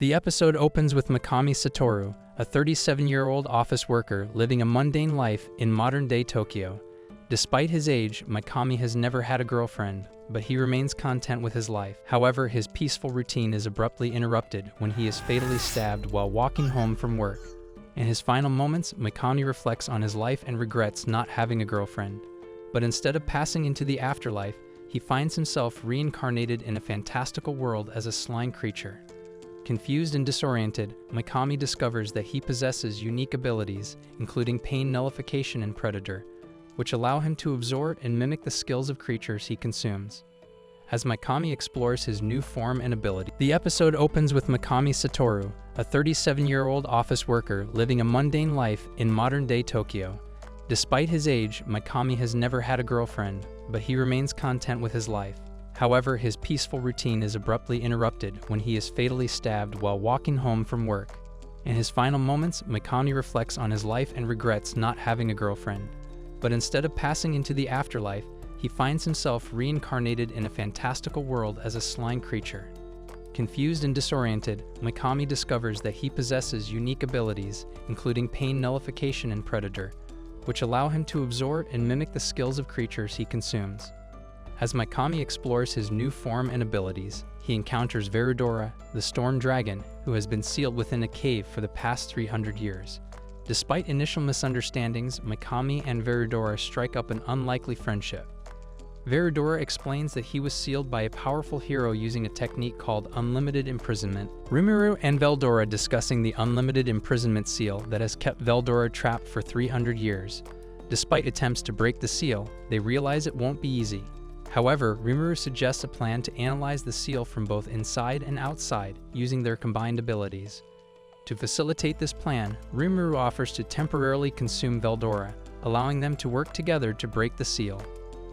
The episode opens with Mikami Satoru, a 37-year-old office worker living a mundane life in modern-day Tokyo. Despite his age, Mikami has never had a girlfriend, but he remains content with his life. However, his peaceful routine is abruptly interrupted when he is fatally stabbed while walking home from work. In his final moments, Mikami reflects on his life and regrets not having a girlfriend. But instead of passing into the afterlife, he finds himself reincarnated in a fantastical world as a slime creature. Confused and disoriented, Mikami discovers that he possesses unique abilities, including pain nullification and predator, which allow him to absorb and mimic the skills of creatures he consumes. As Mikami explores his new form and ability, the episode opens with Mikami Satoru, a 37-year-old office worker living a mundane life in modern-day Tokyo. Despite his age, Mikami has never had a girlfriend, but he remains content with his life. However, his peaceful routine is abruptly interrupted when he is fatally stabbed while walking home from work. In his final moments, Mikami reflects on his life and regrets not having a girlfriend. But instead of passing into the afterlife, he finds himself reincarnated in a fantastical world as a slime creature. Confused and disoriented, Mikami discovers that he possesses unique abilities, including pain nullification and predator, which allow him to absorb and mimic the skills of creatures he consumes. As Mikami explores his new form and abilities, he encounters Veridora, the storm dragon, who has been sealed within a cave for the past 300 years. Despite initial misunderstandings, Mikami and Veridora strike up an unlikely friendship. Veridora explains that he was sealed by a powerful hero using a technique called unlimited imprisonment. Rimuru and Veldora discussing the unlimited imprisonment seal that has kept Veldora trapped for 300 years. Despite attempts to break the seal, they realize it won't be easy. However, Rimuru suggests a plan to analyze the seal from both inside and outside using their combined abilities. To facilitate this plan, Rimuru offers to temporarily consume Veldora, allowing them to work together to break the seal.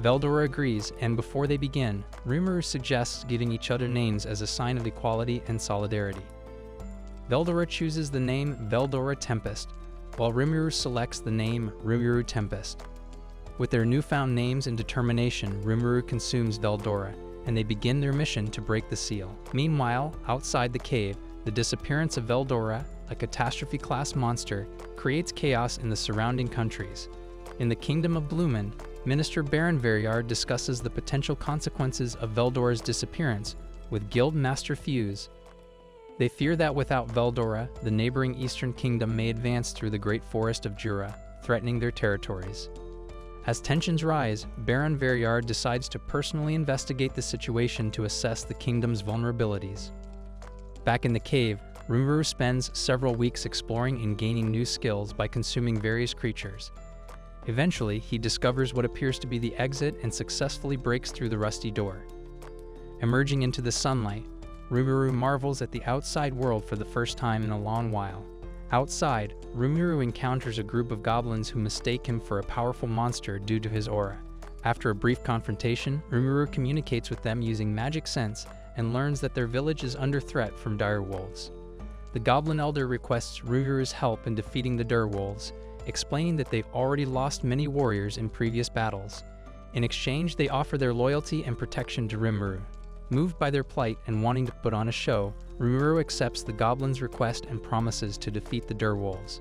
Veldora agrees, and before they begin, Rimuru suggests giving each other names as a sign of equality and solidarity. Veldora chooses the name Veldora Tempest, while Rimuru selects the name Rimuru Tempest. With their newfound names and determination, Rimuru consumes Veldora, and they begin their mission to break the seal. Meanwhile, outside the cave, the disappearance of Veldora, a catastrophe-class monster, creates chaos in the surrounding countries. In the Kingdom of Blumen, Minister Baron Veryard discusses the potential consequences of Veldora's disappearance with Guild Master Fuse. They fear that without Veldora, the neighboring Eastern Kingdom may advance through the Great Forest of Jura, threatening their territories. As tensions rise, Baron Veryard decides to personally investigate the situation to assess the kingdom's vulnerabilities. Back in the cave, Rimuru spends several weeks exploring and gaining new skills by consuming various creatures. Eventually, he discovers what appears to be the exit and successfully breaks through the rusty door. Emerging into the sunlight, Rimuru marvels at the outside world for the first time in a long while. Outside, Rimuru encounters a group of goblins who mistake him for a powerful monster due to his aura. After a brief confrontation, Rimuru communicates with them using magic sense and learns that their village is under threat from direwolves. The Goblin Elder requests Rimuru's help in defeating the direwolves, explaining that they've already lost many warriors in previous battles. In exchange, they offer their loyalty and protection to Rimuru. Moved by their plight and wanting to put on a show, Rimuru accepts the goblins' request and promises to defeat the direwolves.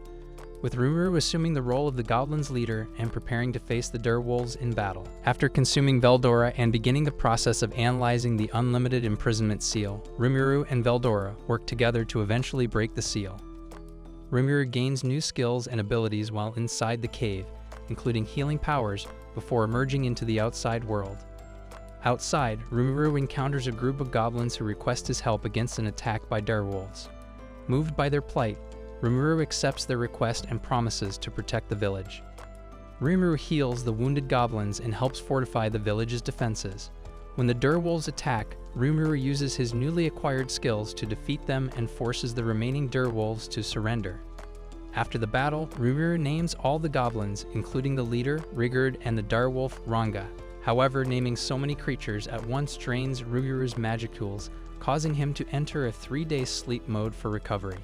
With Rimuru assuming the role of the goblins' leader and preparing to face the direwolves in battle. After consuming Veldora and beginning the process of analyzing the unlimited imprisonment seal, Rimuru and Veldora work together to eventually break the seal. Rimuru gains new skills and abilities while inside the cave, including healing powers, before emerging into the outside world. Outside, Rimuru encounters a group of goblins who request his help against an attack by direwolves. Moved by their plight, Rimuru accepts their request and promises to protect the village. Rimuru heals the wounded goblins and helps fortify the village's defenses. When the direwolves attack, Rimuru uses his newly acquired skills to defeat them and forces the remaining direwolves to surrender. After the battle, Rimuru names all the goblins, including the leader, Rigurd, and the direwolf, Ranga. However, naming so many creatures at once drains Rimuru's magic tools, causing him to enter a 3-day sleep mode for recovery.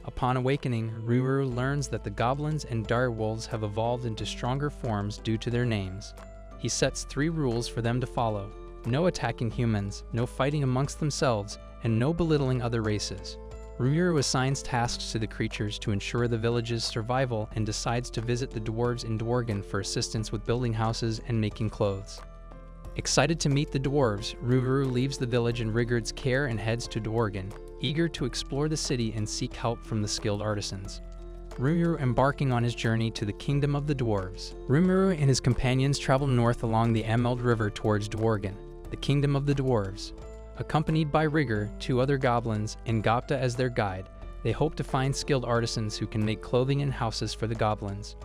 Upon awakening, Rimuru learns that the goblins and direwolves have evolved into stronger forms due to their names. He sets 3 rules for them to follow: no attacking humans, no fighting amongst themselves, and no belittling other races. Rimuru assigns tasks to the creatures to ensure the village's survival and decides to visit the dwarves in Dworgen for assistance with building houses and making clothes. Excited to meet the dwarves, Rimuru leaves the village in Rigurd's care and heads to Dworgen, eager to explore the city and seek help from the skilled artisans. Rimuru embarking on his journey to the kingdom of the dwarves. Rimuru and his companions travel north along the Ameld River towards Dworgen, the kingdom of the dwarves. Accompanied by Rigur, 2 other goblins, and Gopta as their guide, they hope to find skilled artisans who can make clothing and houses for the goblins.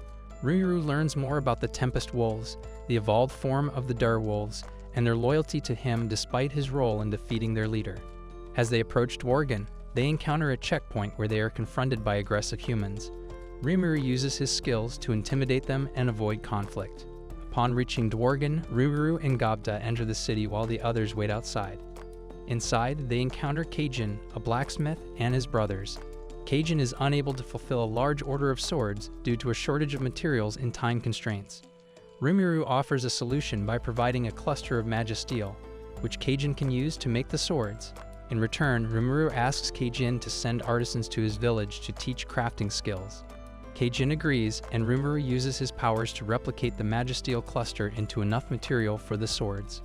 Rimuru learns more about the Tempest Wolves, the evolved form of the Dire Wolves, and their loyalty to him despite his role in defeating their leader. As they approach Dworgen, they encounter a checkpoint where they are confronted by aggressive humans. Rimuru uses his skills to intimidate them and avoid conflict. Upon reaching Dworgen, Rimuru and Gopta enter the city while the others wait outside. Inside, they encounter Kajin, a blacksmith, and his brothers. Kajin is unable to fulfill a large order of swords due to a shortage of materials and time constraints. Rimuru offers a solution by providing a cluster of magisteel, which Kajin can use to make the swords. In return, Rimuru asks Kajin to send artisans to his village to teach crafting skills. Kajin agrees, and Rimuru uses his powers to replicate the magisteel cluster into enough material for the swords.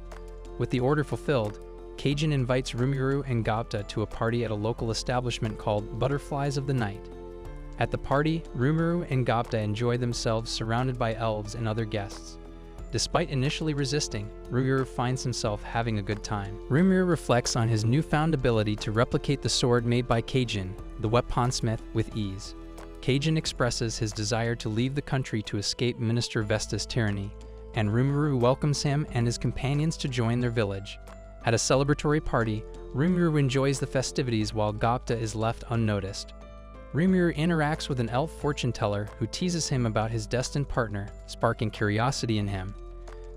With the order fulfilled, Kajin invites Rimuru and Gopta to a party at a local establishment called Butterflies of the Night. At the party, Rimuru and Gopta enjoy themselves surrounded by elves and other guests. Despite initially resisting, Rimuru finds himself having a good time. Rimuru reflects on his newfound ability to replicate the sword made by Kajin, the weaponsmith, with ease. Kajin expresses his desire to leave the country to escape Minister Vesta's tyranny, and Rimuru welcomes him and his companions to join their village. At a celebratory party, Rimuru enjoys the festivities while Gopta is left unnoticed. Rimuru interacts with an elf fortune teller who teases him about his destined partner, sparking curiosity in him.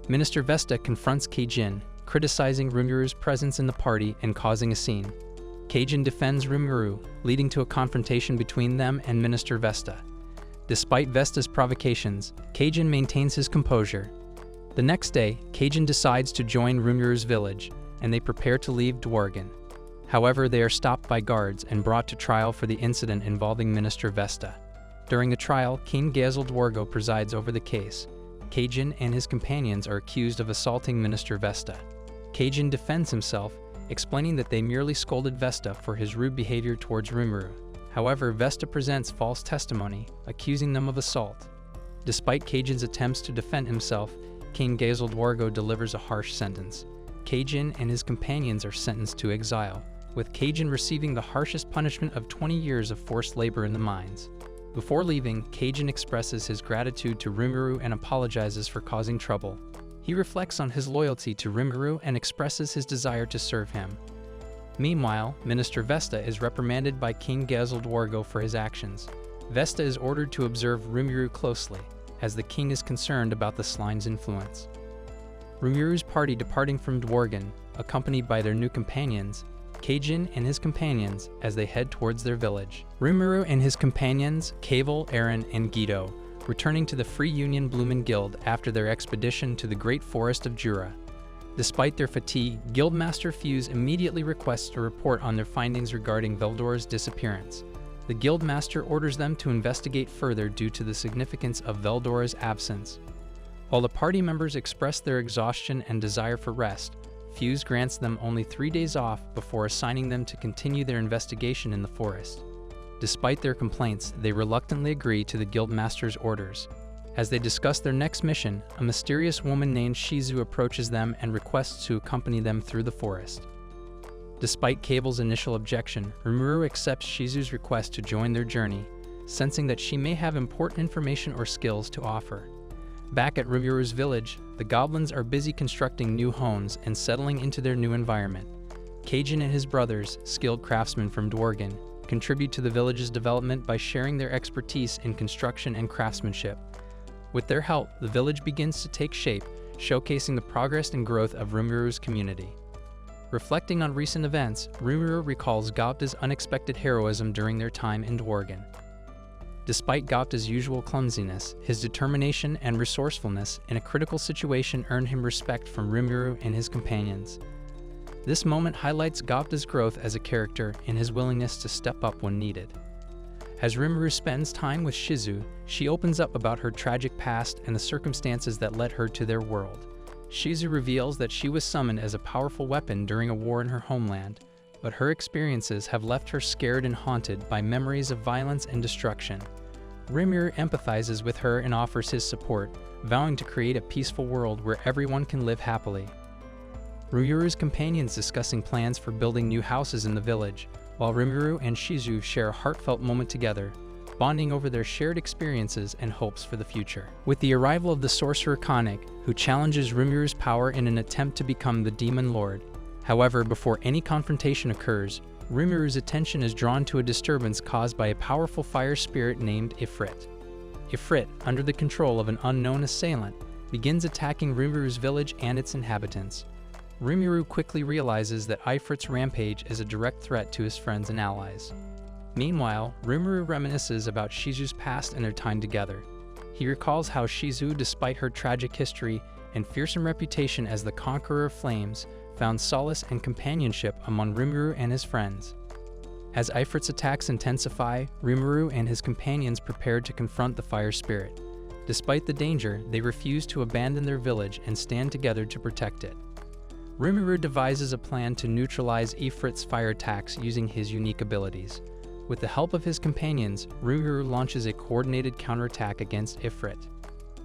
Minister Vesta confronts Kajin, criticizing Rimuru's presence in the party and causing a scene. Kajin defends Rimuru, leading to a confrontation between them and Minister Vesta. Despite Vesta's provocations, Kajin maintains his composure. The next day, Kajin decides to join Rimuru's village, and they prepare to leave Dworgen. However, they are stopped by guards and brought to trial for the incident involving Minister Vesta. During the trial, King Gazel Dworgo presides over the case. Kajin and his companions are accused of assaulting Minister Vesta. Kajin defends himself, explaining that they merely scolded Vesta for his rude behavior towards Rimuru. However, Vesta presents false testimony, accusing them of assault. Despite Kajin's attempts to defend himself, King Gazel Dworgo delivers a harsh sentence. Kajin and his companions are sentenced to exile, with Kajin receiving the harshest punishment of 20 years of forced labor in the mines. Before leaving, Kajin expresses his gratitude to Rimuru and apologizes for causing trouble. He reflects on his loyalty to Rimuru and expresses his desire to serve him. Meanwhile, Minister Vesta is reprimanded by King Gazel Dworgo for his actions. Vesta is ordered to observe Rimuru closely, as the king is concerned about the slime's influence. Rimuru's party departing from Dworgen, accompanied by their new companions, Kajin and his companions, as they head towards their village. Rimuru and his companions, Kavel, Aaron, and Guido, returning to the Free Union Blumen Guild after their expedition to the Great Forest of Jura. Despite their fatigue, Guildmaster Fuse immediately requests a report on their findings regarding Veldor's disappearance. The Guildmaster orders them to investigate further due to the significance of Veldor's absence. While the party members express their exhaustion and desire for rest, Fuse grants them only 3 days off before assigning them to continue their investigation in the forest. Despite their complaints, they reluctantly agree to the Guildmaster's orders. As they discuss their next mission, a mysterious woman named Shizu approaches them and requests to accompany them through the forest. Despite Cable's initial objection, Rimuru accepts Shizu's request to join their journey, sensing that she may have important information or skills to offer. Back at Rimuru's village, the goblins are busy constructing new homes and settling into their new environment. Kajin and his brothers, skilled craftsmen from Dworgen, contribute to the village's development by sharing their expertise in construction and craftsmanship. With their help, the village begins to take shape, showcasing the progress and growth of Rimuru's community. Reflecting on recent events, Rimuru recalls Gopta's unexpected heroism during their time in Dworgen. Despite Gopta's usual clumsiness, his determination and resourcefulness in a critical situation earned him respect from Rimuru and his companions. This moment highlights Gobta's growth as a character and his willingness to step up when needed. As Rimuru spends time with Shizu, she opens up about her tragic past and the circumstances that led her to their world. Shizu reveals that she was summoned as a powerful weapon during a war in her homeland, but her experiences have left her scared and haunted by memories of violence and destruction. Rimuru empathizes with her and offers his support, vowing to create a peaceful world where everyone can live happily. Ryuru's companions discussing plans for building new houses in the village, while Rimuru and Shizu share a heartfelt moment together, bonding over their shared experiences and hopes for the future. With the arrival of the sorcerer Konik, who challenges Rimuru's power in an attempt to become the Demon Lord. However, before any confrontation occurs, Rimuru's attention is drawn to a disturbance caused by a powerful fire spirit named Ifrit. Ifrit, under the control of an unknown assailant, begins attacking Rimuru's village and its inhabitants. Rimuru quickly realizes that Ifrit's rampage is a direct threat to his friends and allies. Meanwhile, Rimuru reminisces about Shizu's past and their time together. He recalls how Shizu, despite her tragic history and fearsome reputation as the conqueror of flames, found solace and companionship among Rimuru and his friends. As Ifrit's attacks intensify, Rimuru and his companions prepare to confront the fire spirit. Despite the danger, they refuse to abandon their village and stand together to protect it. Rimuru devises a plan to neutralize Ifrit's fire attacks using his unique abilities. With the help of his companions, Rimuru launches a coordinated counterattack against Ifrit.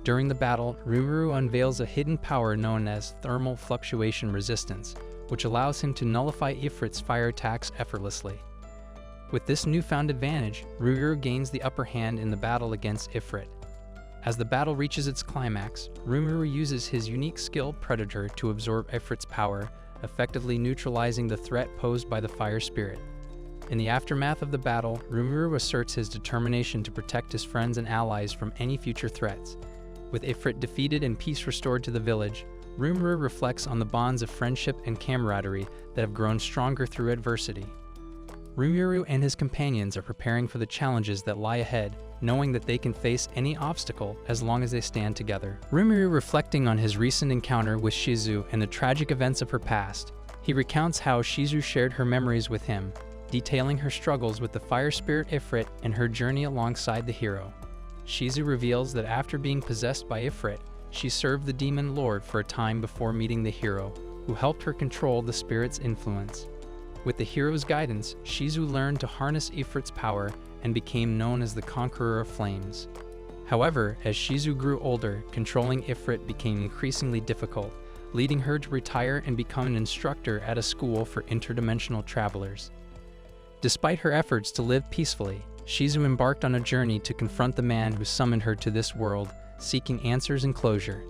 During the battle, Rimuru unveils a hidden power known as thermal fluctuation resistance, which allows him to nullify Ifrit's fire attacks effortlessly. With this newfound advantage, Rimuru gains the upper hand in the battle against Ifrit. As the battle reaches its climax, Rimuru uses his unique skill Predator to absorb Ifrit's power, effectively neutralizing the threat posed by the fire spirit. In the aftermath of the battle, Rimuru asserts his determination to protect his friends and allies from any future threats. With Ifrit defeated and peace restored to the village, Rimuru reflects on the bonds of friendship and camaraderie that have grown stronger through adversity. Rimuru and his companions are preparing for the challenges that lie ahead, knowing that they can face any obstacle as long as they stand together. Rimuru reflecting on his recent encounter with Shizu and the tragic events of her past. He recounts how Shizu shared her memories with him, detailing her struggles with the fire spirit Ifrit and her journey alongside the hero. Shizu reveals that after being possessed by Ifrit, she served the Demon Lord for a time before meeting the hero, who helped her control the spirit's influence. With the hero's guidance, Shizu learned to harness Ifrit's power and became known as the Conqueror of Flames. However, as Shizu grew older, controlling Ifrit became increasingly difficult, leading her to retire and become an instructor at a school for interdimensional travelers. Despite her efforts to live peacefully, Shizu embarked on a journey to confront the man who summoned her to this world, seeking answers and closure.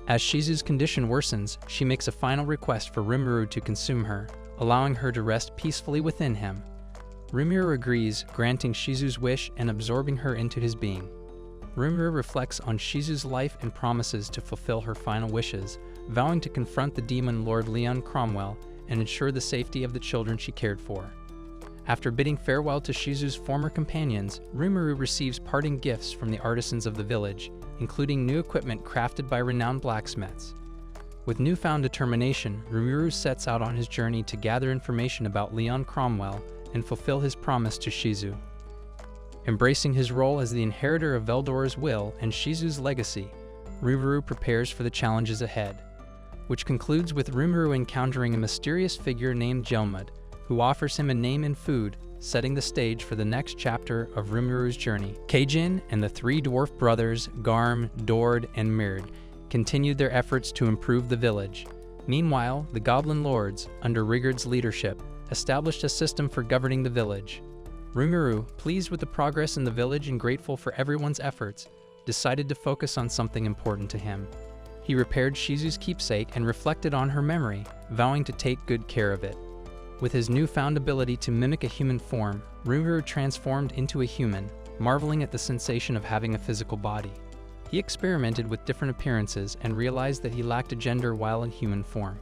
As Shizu's condition worsens, she makes a final request for Rimuru to consume her, allowing her to rest peacefully within him. Rimuru agrees, granting Shizu's wish and absorbing her into his being. Rimuru reflects on Shizu's life and promises to fulfill her final wishes, vowing to confront the Demon Lord Leon Cromwell and ensure the safety of the children she cared for. After bidding farewell to Shizu's former companions, Rimuru receives parting gifts from the artisans of the village, including new equipment crafted by renowned blacksmiths. With newfound determination, Rimuru sets out on his journey to gather information about Leon Cromwell and fulfill his promise to Shizu. Embracing his role as the inheritor of Veldora's will and Shizu's legacy, Rimuru prepares for the challenges ahead, which concludes with Rimuru encountering a mysterious figure named Jelmud, who offers him a name and food, setting the stage for the next chapter of Rimuru's journey. Keijin and the three dwarf brothers, Garm, Dord, and Mird, continued their efforts to improve the village. Meanwhile, the Goblin Lords, under Rigurd's leadership, established a system for governing the village. Rimuru, pleased with the progress in the village and grateful for everyone's efforts, decided to focus on something important to him. He repaired Shizu's keepsake and reflected on her memory, vowing to take good care of it. With his newfound ability to mimic a human form, Rimuru transformed into a human, marveling at the sensation of having a physical body. He experimented with different appearances and realized that he lacked a gender while in human form.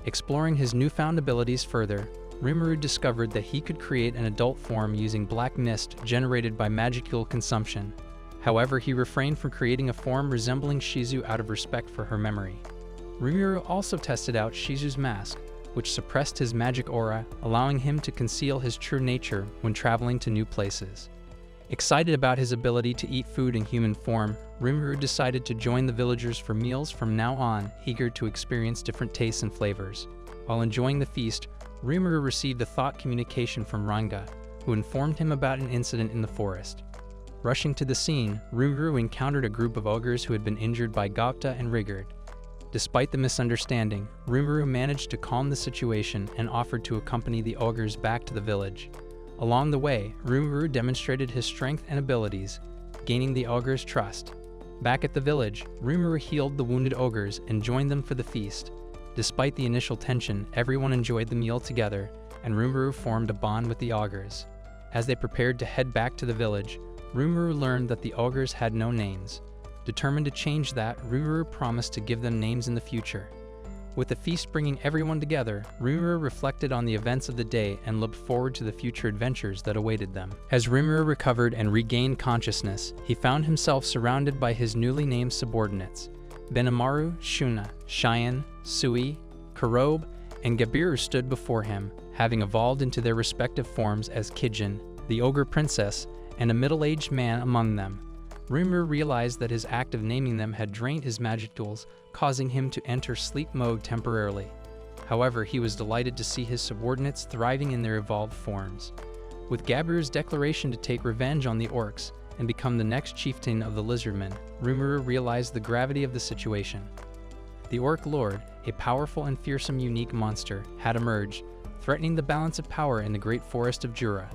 Exploring his newfound abilities further, Rimuru discovered that he could create an adult form using black mist generated by magical consumption. However, he refrained from creating a form resembling Shizu out of respect for her memory. Rimuru also tested out Shizu's mask, which suppressed his magic aura, allowing him to conceal his true nature when traveling to new places. Excited about his ability to eat food in human form, Rimuru decided to join the villagers for meals from now on, eager to experience different tastes and flavors. While enjoying the feast, Rimuru received a thought communication from Ranga, who informed him about an incident in the forest. Rushing to the scene, Rimuru encountered a group of ogres who had been injured by Gopta and Rigurd. Despite the misunderstanding, Rimuru managed to calm the situation and offered to accompany the ogres back to the village. Along the way, Rimuru demonstrated his strength and abilities, gaining the ogres' trust. Back at the village, Rimuru healed the wounded ogres and joined them for the feast. Despite the initial tension, everyone enjoyed the meal together, and Rimuru formed a bond with the ogres. As they prepared to head back to the village, Rimuru learned that the ogres had no names. Determined to change that, Rimuru promised to give them names in the future. With the feast bringing everyone together, Rimuru reflected on the events of the day and looked forward to the future adventures that awaited them. As Rimuru recovered and regained consciousness, he found himself surrounded by his newly named subordinates. Benimaru, Shuna, Cheyenne, Sui, Kurobe, and Gabiru stood before him, having evolved into their respective forms as Kijin, the ogre princess, and a middle-aged man among them. Rimuru realized that his act of naming them had drained his magic tools, causing him to enter sleep mode temporarily. However, he was delighted to see his subordinates thriving in their evolved forms. With Gabiru's declaration to take revenge on the orcs and become the next chieftain of the lizardmen, Rimuru realized the gravity of the situation. The Orc Lord, a powerful and fearsome unique monster, had emerged, threatening the balance of power in the great forest of Jura.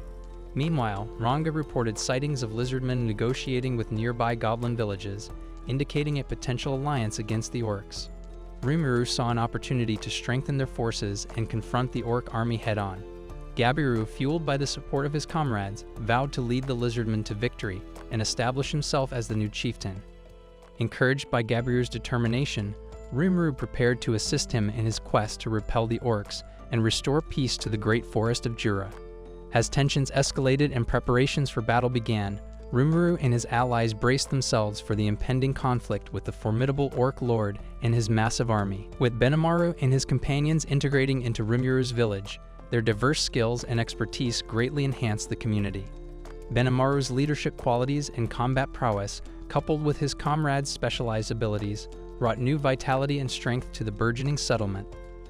Meanwhile, Ranga reported sightings of lizardmen negotiating with nearby goblin villages, indicating a potential alliance against the orcs. Rimuru saw an opportunity to strengthen their forces and confront the orc army head-on. Gabiru, fueled by the support of his comrades, vowed to lead the lizardmen to victory and establish himself as the new chieftain. Encouraged by Gabiru's determination, Rimuru prepared to assist him in his quest to repel the orcs and restore peace to the great forest of Jura. As tensions escalated and preparations for battle began, Rimuru and his allies braced themselves for the impending conflict with the formidable Orc Lord and his massive army. With Benimaru and his companions integrating into Rimuru's village, their diverse skills and expertise greatly enhanced the community. Benimaru's leadership qualities and combat prowess, coupled with his comrades' specialized abilities, brought new vitality and strength to the burgeoning settlement.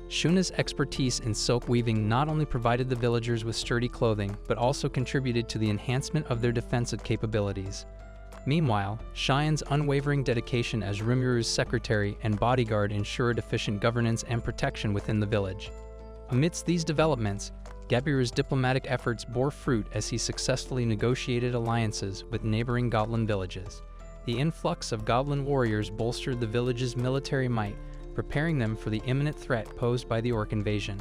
Shuna's expertise in silk weaving not only provided the villagers with sturdy clothing, but also contributed to the enhancement of their defensive capabilities. Meanwhile, Cheyenne's unwavering dedication as Rimuru's secretary and bodyguard ensured efficient governance and protection within the village. Amidst these developments, Gabiru's diplomatic efforts bore fruit as he successfully negotiated alliances with neighboring goblin villages. The influx of goblin warriors bolstered the village's military might, preparing them for the imminent threat posed by the orc invasion.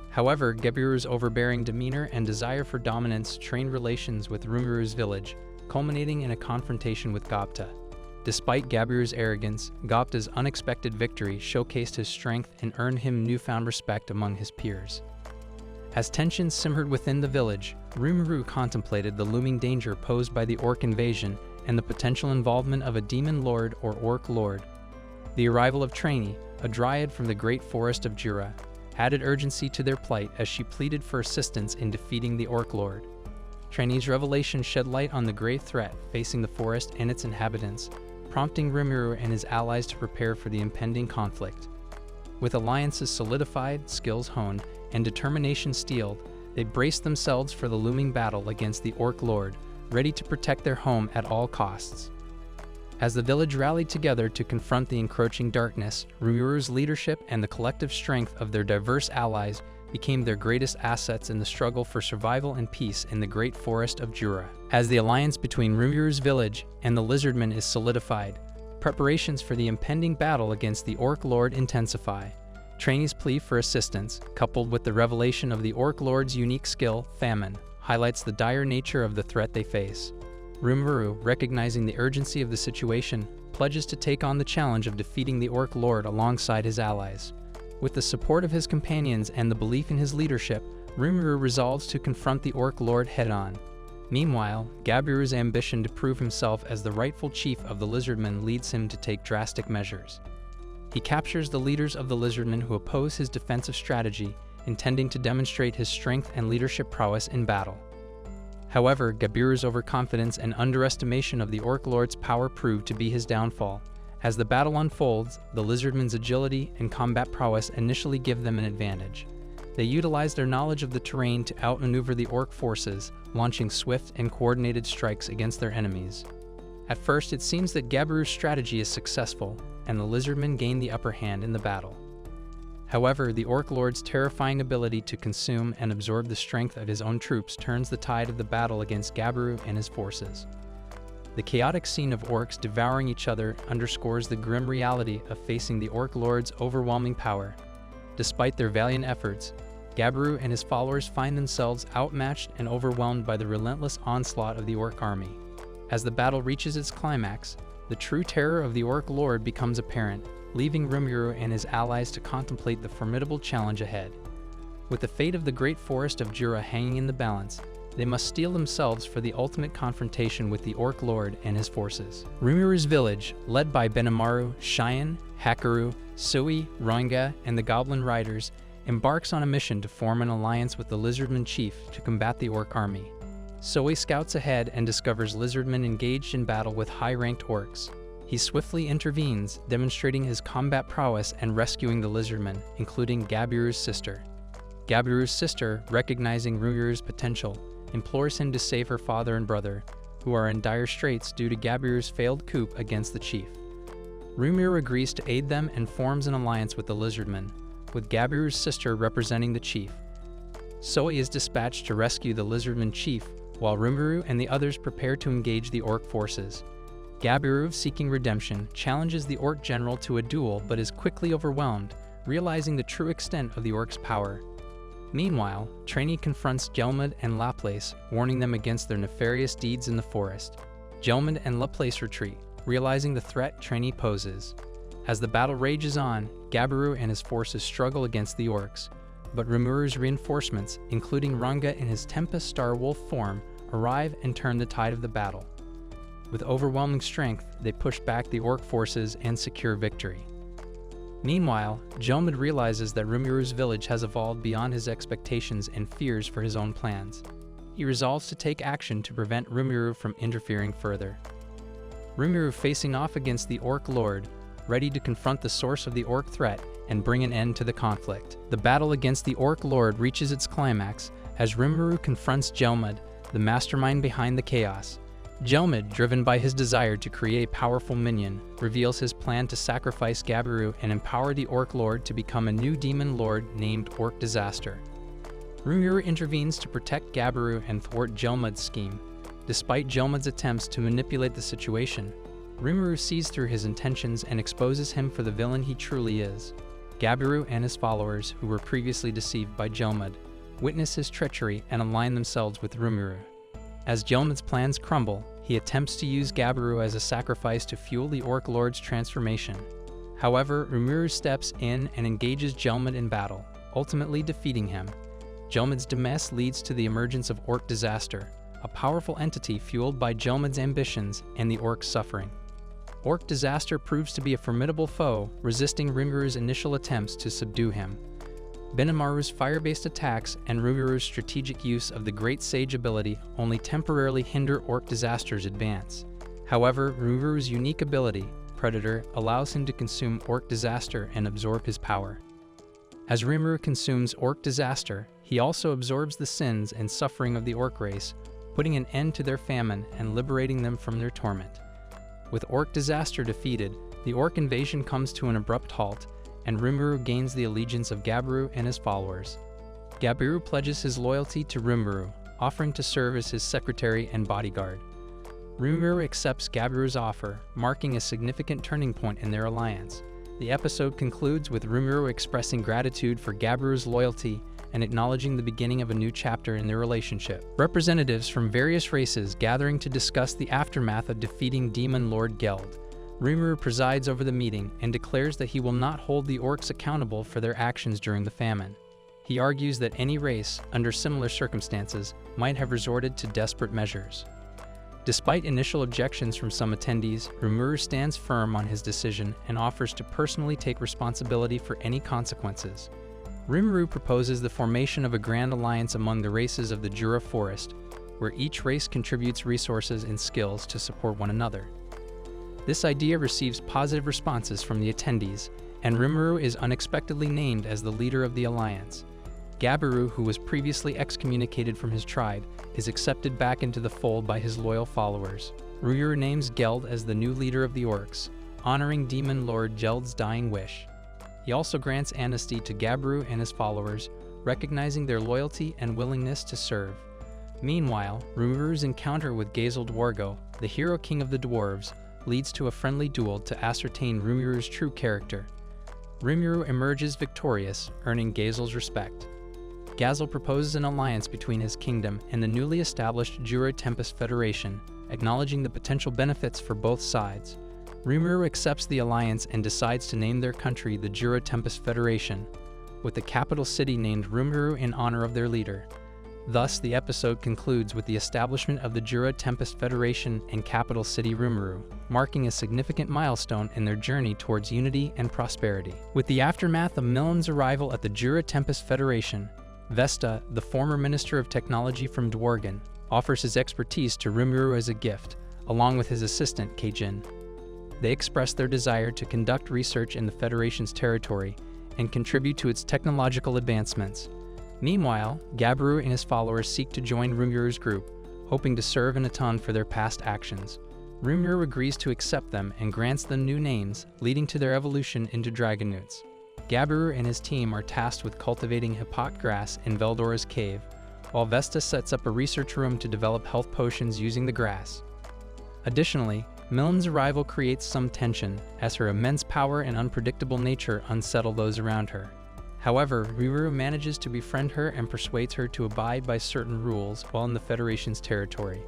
However, Gabiru's overbearing demeanor and desire for dominance strained relations with Rimuru's village, culminating in a confrontation with Gopta. Despite Gabiru's arrogance, Gopta's unexpected victory showcased his strength and earned him newfound respect among his peers. As tensions simmered within the village, Rimuru contemplated the looming danger posed by the orc invasion and the potential involvement of a demon lord or orc lord. The arrival of Traini, a dryad from the great forest of Jura, added urgency to their plight as she pleaded for assistance in defeating the Orc Lord. Traini's revelation shed light on the grave threat facing the forest and its inhabitants, prompting Rimuru and his allies to prepare for the impending conflict. With alliances solidified, skills honed, and determination steeled, they braced themselves for the looming battle against the Orc Lord, ready to protect their home at all costs. As the village rallied together to confront the encroaching darkness, Rimuru's leadership and the collective strength of their diverse allies became their greatest assets in the struggle for survival and peace in the great forest of Jura. As the alliance between Rimuru's village and the lizardmen is solidified, preparations for the impending battle against the Orc Lord intensify. Traini's plea for assistance, coupled with the revelation of the Orc Lord's unique skill, Famine, highlights the dire nature of the threat they face. Rimuru, recognizing the urgency of the situation, pledges to take on the challenge of defeating the Orc Lord alongside his allies. With the support of his companions and the belief in his leadership, Rimuru resolves to confront the Orc Lord head-on. Meanwhile, Gabiru's ambition to prove himself as the rightful chief of the lizardmen leads him to take drastic measures. He captures the leaders of the lizardmen who oppose his defensive strategy, intending to demonstrate his strength and leadership prowess in battle. However, Gabiru's overconfidence and underestimation of the Orc Lord's power prove to be his downfall. As the battle unfolds, the lizardmen's agility and combat prowess initially give them an advantage. They utilize their knowledge of the terrain to outmaneuver the Orc forces, launching swift and coordinated strikes against their enemies. At first, it seems that Gabiru's strategy is successful, and the lizardmen gain the upper hand in the battle. However, the Orc Lord's terrifying ability to consume and absorb the strength of his own troops turns the tide of the battle against Gabiru and his forces. The chaotic scene of orcs devouring each other underscores the grim reality of facing the Orc Lord's overwhelming power. Despite their valiant efforts, Gabiru and his followers find themselves outmatched and overwhelmed by the relentless onslaught of the Orc army. As the battle reaches its climax, the true terror of the Orc Lord becomes apparent, leaving Rimuru and his allies to contemplate the formidable challenge ahead. With the fate of the great forest of Jura hanging in the balance, they must steel themselves for the ultimate confrontation with the Orc Lord and his forces. Rimuru's village, led by Benimaru, Cheyenne, Hakaru, Sui, Rohingya, and the Goblin Riders, embarks on a mission to form an alliance with the Lizardman chief to combat the Orc army. Sui scouts ahead and discovers Lizardmen engaged in battle with high-ranked orcs. He swiftly intervenes, demonstrating his combat prowess and rescuing the lizardmen, including Gabiru's sister. Gabiru's sister, recognizing Rimuru's potential, implores him to save her father and brother, who are in dire straits due to Gabiru's failed coup against the chief. Rimuru agrees to aid them and forms an alliance with the lizardmen, with Gabiru's sister representing the chief. Soi is dispatched to rescue the lizardman chief, while Rimuru and the others prepare to engage the orc forces. Gabiru, seeking redemption, challenges the Orc general to a duel but is quickly overwhelmed, realizing the true extent of the Orc's power. Meanwhile, Trainee confronts Gelmud and Laplace, warning them against their nefarious deeds in the forest. Gelmud and Laplace retreat, realizing the threat Trainee poses. As the battle rages on, Gabiru and his forces struggle against the Orcs, but Rimuru's reinforcements, including Ranga in his Tempest Star Wolf form, arrive and turn the tide of the battle. With overwhelming strength, they push back the Orc forces and secure victory. Meanwhile, Gelmud realizes that Rimuru's village has evolved beyond his expectations and fears for his own plans. He resolves to take action to prevent Rimuru from interfering further. Rimuru facing off against the Orc Lord, ready to confront the source of the Orc threat and bring an end to the conflict. The battle against the Orc Lord reaches its climax as Rimuru confronts Gelmud, the mastermind behind the chaos. Gelmud, driven by his desire to create a powerful minion, reveals his plan to sacrifice Gabiru and empower the Orc Lord to become a new demon lord named Orc Disaster. Rimuru intervenes to protect Gabiru and thwart Gelmud's scheme. Despite Gelmud's attempts to manipulate the situation, Rimuru sees through his intentions and exposes him for the villain he truly is. Gabiru and his followers, who were previously deceived by Gelmud, witness his treachery and align themselves with Rimuru. As Gelmud's plans crumble, he attempts to use Gabiru as a sacrifice to fuel the Orc Lord's transformation. However, Rimuru steps in and engages Gelmud in battle, ultimately defeating him. Gelmud's demise leads to the emergence of Orc Disaster, a powerful entity fueled by Gelmud's ambitions and the Orc's suffering. Orc Disaster proves to be a formidable foe, resisting Rimuru's initial attempts to subdue him. Benimaru's fire-based attacks and Rimuru's strategic use of the Great Sage ability only temporarily hinder Orc Disaster's advance. However, Rimuru's unique ability, Predator, allows him to consume Orc Disaster and absorb his power. As Rimuru consumes Orc Disaster, he also absorbs the sins and suffering of the Orc race, putting an end to their famine and liberating them from their torment. With Orc Disaster defeated, the Orc invasion comes to an abrupt halt, and Rimuru gains the allegiance of Gabiru and his followers. Gabiru pledges his loyalty to Rimuru, offering to serve as his secretary and bodyguard. Rimuru accepts Gabiru's offer, marking a significant turning point in their alliance. The episode concludes with Rimuru expressing gratitude for Gabiru's loyalty and acknowledging the beginning of a new chapter in their relationship. Representatives from various races gathering to discuss the aftermath of defeating Demon Lord Geld. Rimuru presides over the meeting and declares that he will not hold the orcs accountable for their actions during the famine. He argues that any race, under similar circumstances, might have resorted to desperate measures. Despite initial objections from some attendees, Rimuru stands firm on his decision and offers to personally take responsibility for any consequences. Rimuru proposes the formation of a grand alliance among the races of the Jura Forest, where each race contributes resources and skills to support one another. This idea receives positive responses from the attendees, and Rimuru is unexpectedly named as the leader of the alliance. Gabiru, who was previously excommunicated from his tribe, is accepted back into the fold by his loyal followers. Rimuru names Geld as the new leader of the orcs, honoring Demon Lord Geld's dying wish. He also grants amnesty to Gabiru and his followers, recognizing their loyalty and willingness to serve. Meanwhile, Rimuru's encounter with Gazel Dwargo, the hero king of the dwarves, leads to a friendly duel to ascertain Rimuru's true character. Rimuru emerges victorious, earning Gazel's respect. Gazel proposes an alliance between his kingdom and the newly established Jura Tempest Federation, acknowledging the potential benefits for both sides. Rimuru accepts the alliance and decides to name their country the Jura Tempest Federation, with the capital city named Rimuru in honor of their leader. Thus, the episode concludes with the establishment of the Jura Tempest Federation and capital city Rimuru, marking a significant milestone in their journey towards unity and prosperity. With the aftermath of Milan's arrival at the Jura Tempest Federation, Vesta, the former Minister of Technology from Dworgen, offers his expertise to Rimuru as a gift, along with his assistant, Keijin. They express their desire to conduct research in the Federation's territory and contribute to its technological advancements. Meanwhile, Gabiru and his followers seek to join Rimuru's group, hoping to serve and atone for their past actions. Rimuru agrees to accept them and grants them new names, leading to their evolution into Dragonoots. Gabiru and his team are tasked with cultivating hipot grass in Veldora's cave, while Vesta sets up a research room to develop health potions using the grass. Additionally, Milan's arrival creates some tension, as her immense power and unpredictable nature unsettle those around her. However, Rimuru manages to befriend her and persuades her to abide by certain rules while in the Federation's territory.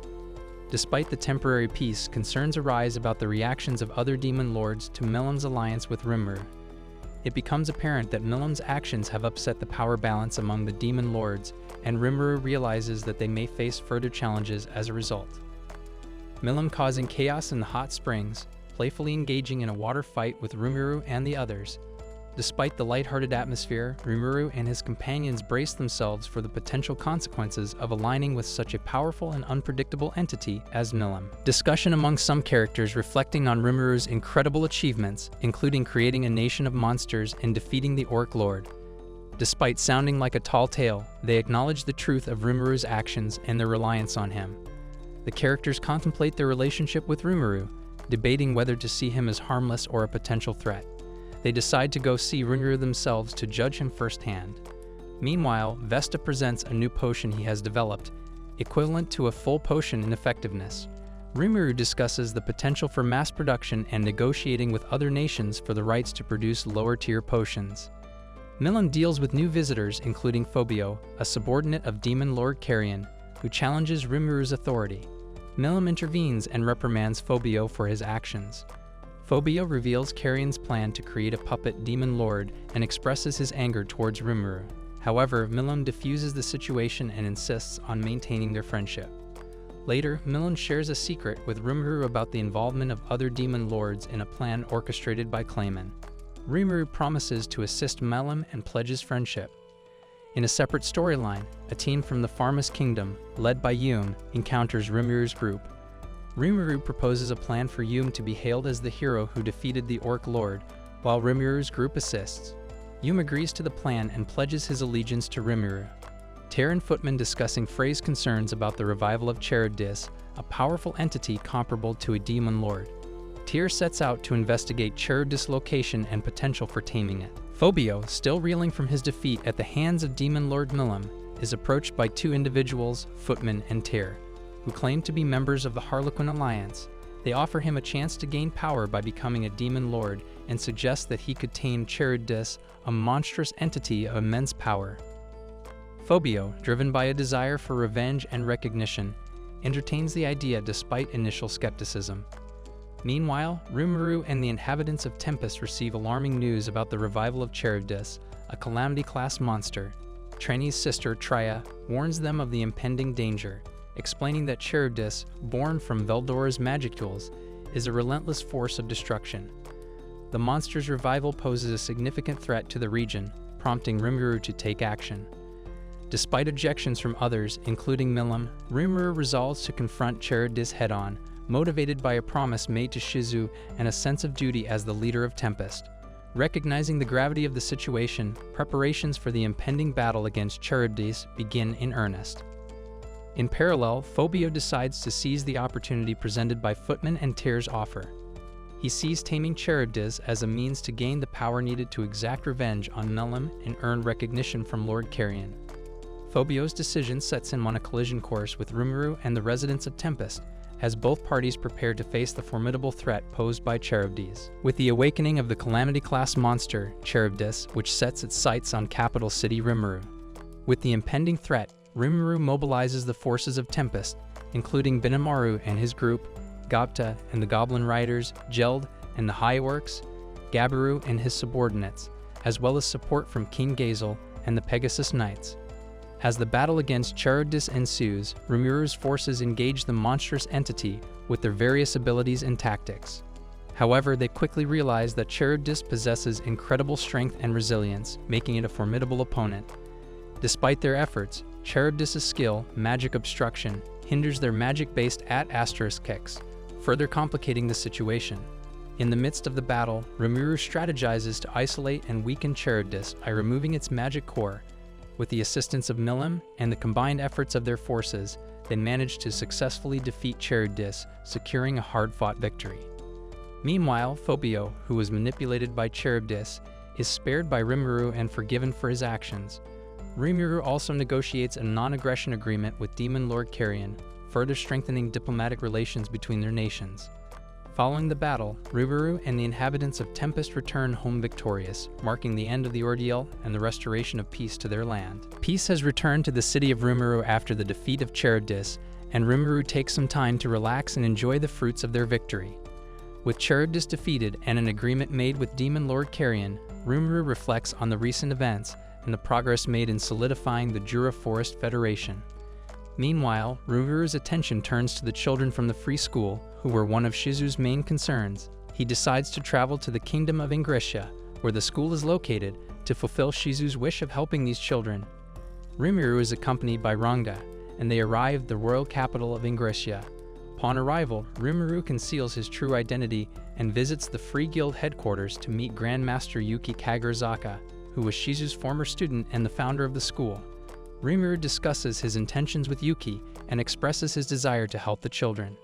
Despite the temporary peace, concerns arise about the reactions of other demon lords to Milan's alliance with Rimuru. It becomes apparent that Milan's actions have upset the power balance among the demon lords, and Rimuru realizes that they may face further challenges as a result. Milan causing chaos in the hot springs, playfully engaging in a water fight with Rimuru and the others. Despite the lighthearted atmosphere, Rimuru and his companions brace themselves for the potential consequences of aligning with such a powerful and unpredictable entity as Milan. Discussion among some characters reflecting on Rimuru's incredible achievements, including creating a nation of monsters and defeating the Orc Lord. Despite sounding like a tall tale, they acknowledge the truth of Rimuru's actions and their reliance on him. The characters contemplate their relationship with Rimuru, debating whether to see him as harmless or a potential threat. They decide to go see Rimuru themselves to judge him firsthand. Meanwhile, Vesta presents a new potion he has developed, equivalent to a full potion in effectiveness. Rimuru discusses the potential for mass production and negotiating with other nations for the rights to produce lower-tier potions. Milan deals with new visitors, including Phobio, a subordinate of Demon Lord Carrion, who challenges Rimuru's authority. Milan intervenes and reprimands Phobio for his actions. Phobio reveals Carrion's plan to create a puppet demon lord and expresses his anger towards Rimuru. However, Milan diffuses the situation and insists on maintaining their friendship. Later, Milan shares a secret with Rimuru about the involvement of other demon lords in a plan orchestrated by Clayman. Rimuru promises to assist Milan and pledges friendship. In a separate storyline, a team from the Farmus Kingdom, led Yume, encounters Rimuru's group. Rimuru proposes a plan for Yume to be hailed as the hero who defeated the Orc Lord, while Rimuru's group assists. Yume agrees to the plan and pledges his allegiance to Rimuru. Tyr and Footman discussing Frey's concerns about the revival of Charybdis, a powerful entity comparable to a demon lord. Tyr sets out to investigate Charybdis' location and potential for taming it. Phobio, still reeling from his defeat at the hands of Demon Lord Milam, is approached by two individuals, Footman and Tyr, who claim to be members of the Harlequin Alliance. They offer him a chance to gain power by becoming a demon lord and suggest that he could tame Charybdis, a monstrous entity of immense power. Phobio, driven by a desire for revenge and recognition, entertains the idea despite initial skepticism. Meanwhile, Rimuru and the inhabitants of Tempest receive alarming news about the revival of Charybdis, a Calamity-class monster. Treni's sister, Trya, warns them of the impending danger. explaining that Charybdis, born from Veldora's magicules, is a relentless force of destruction. The monster's revival poses a significant threat to the region, prompting Rimuru to take action. Despite objections from others, including Milim, Rimuru resolves to confront Charybdis head-on, motivated by a promise made to Shizu and a sense of duty as the leader of Tempest. Recognizing the gravity of the situation, preparations for the impending battle against Charybdis begin in earnest. In parallel, Phobio decides to seize the opportunity presented by Footman and Tyr's offer. He sees taming Charybdis as a means to gain the power needed to exact revenge on Milim and earn recognition from Lord Carrion. Phobio's decision sets him on a collision course with Rimuru and the residents of Tempest, as both parties prepare to face the formidable threat posed by Charybdis. With the awakening of the Calamity-class monster, Charybdis, which sets its sights on capital city Rimuru. With the impending threat, Rimuru mobilizes the forces of Tempest, including Benimaru and his group, Gapta and the Goblin Riders, Geld and the High Orcs, Gabiru and his subordinates, as well as support from King Gazel and the Pegasus Knights. As the battle against Charybdis ensues, Rimuru's forces engage the monstrous entity with their various abilities and tactics. However, they quickly realize that Charybdis possesses incredible strength and resilience, making it a formidable opponent. Despite their efforts, Charybdis' skill, magic obstruction, hinders their magic-based @*, further complicating the situation. In the midst of the battle, Rimuru strategizes to isolate and weaken Charybdis by removing its magic core. With the assistance of Milim and the combined efforts of their forces, they manage to successfully defeat Charybdis, securing a hard-fought victory. Meanwhile, Phobio, who was manipulated by Charybdis, is spared by Rimuru and forgiven for his actions. Rimuru also negotiates a non-aggression agreement with Demon Lord Carrion, further strengthening diplomatic relations between their nations. Following the battle, Rimuru and the inhabitants of Tempest return home victorious, marking the end of the ordeal and the restoration of peace to their land. Peace has returned to the city of Rimuru after the defeat of Charybdis, and Rimuru takes some time to relax and enjoy the fruits of their victory. With Charybdis defeated and an agreement made with Demon Lord Carrion, Rimuru reflects on the recent events and the progress made in solidifying the Jura Forest Federation. Meanwhile, Rimuru's attention turns to the children from the free school, who were one of Shizu's main concerns. He decides to travel to the kingdom of Ingrescia, where the school is located, to fulfill Shizu's wish of helping these children. Rimuru is accompanied by Rangda, and they arrive at the royal capital of Ingrescia. Upon arrival, Rimuru conceals his true identity and visits the Free Guild headquarters to meet Grandmaster Yuki Kagurazaka, who was Shizu's former student and the founder of the school. Rimuru discusses his intentions with Yuki and expresses his desire to help the children.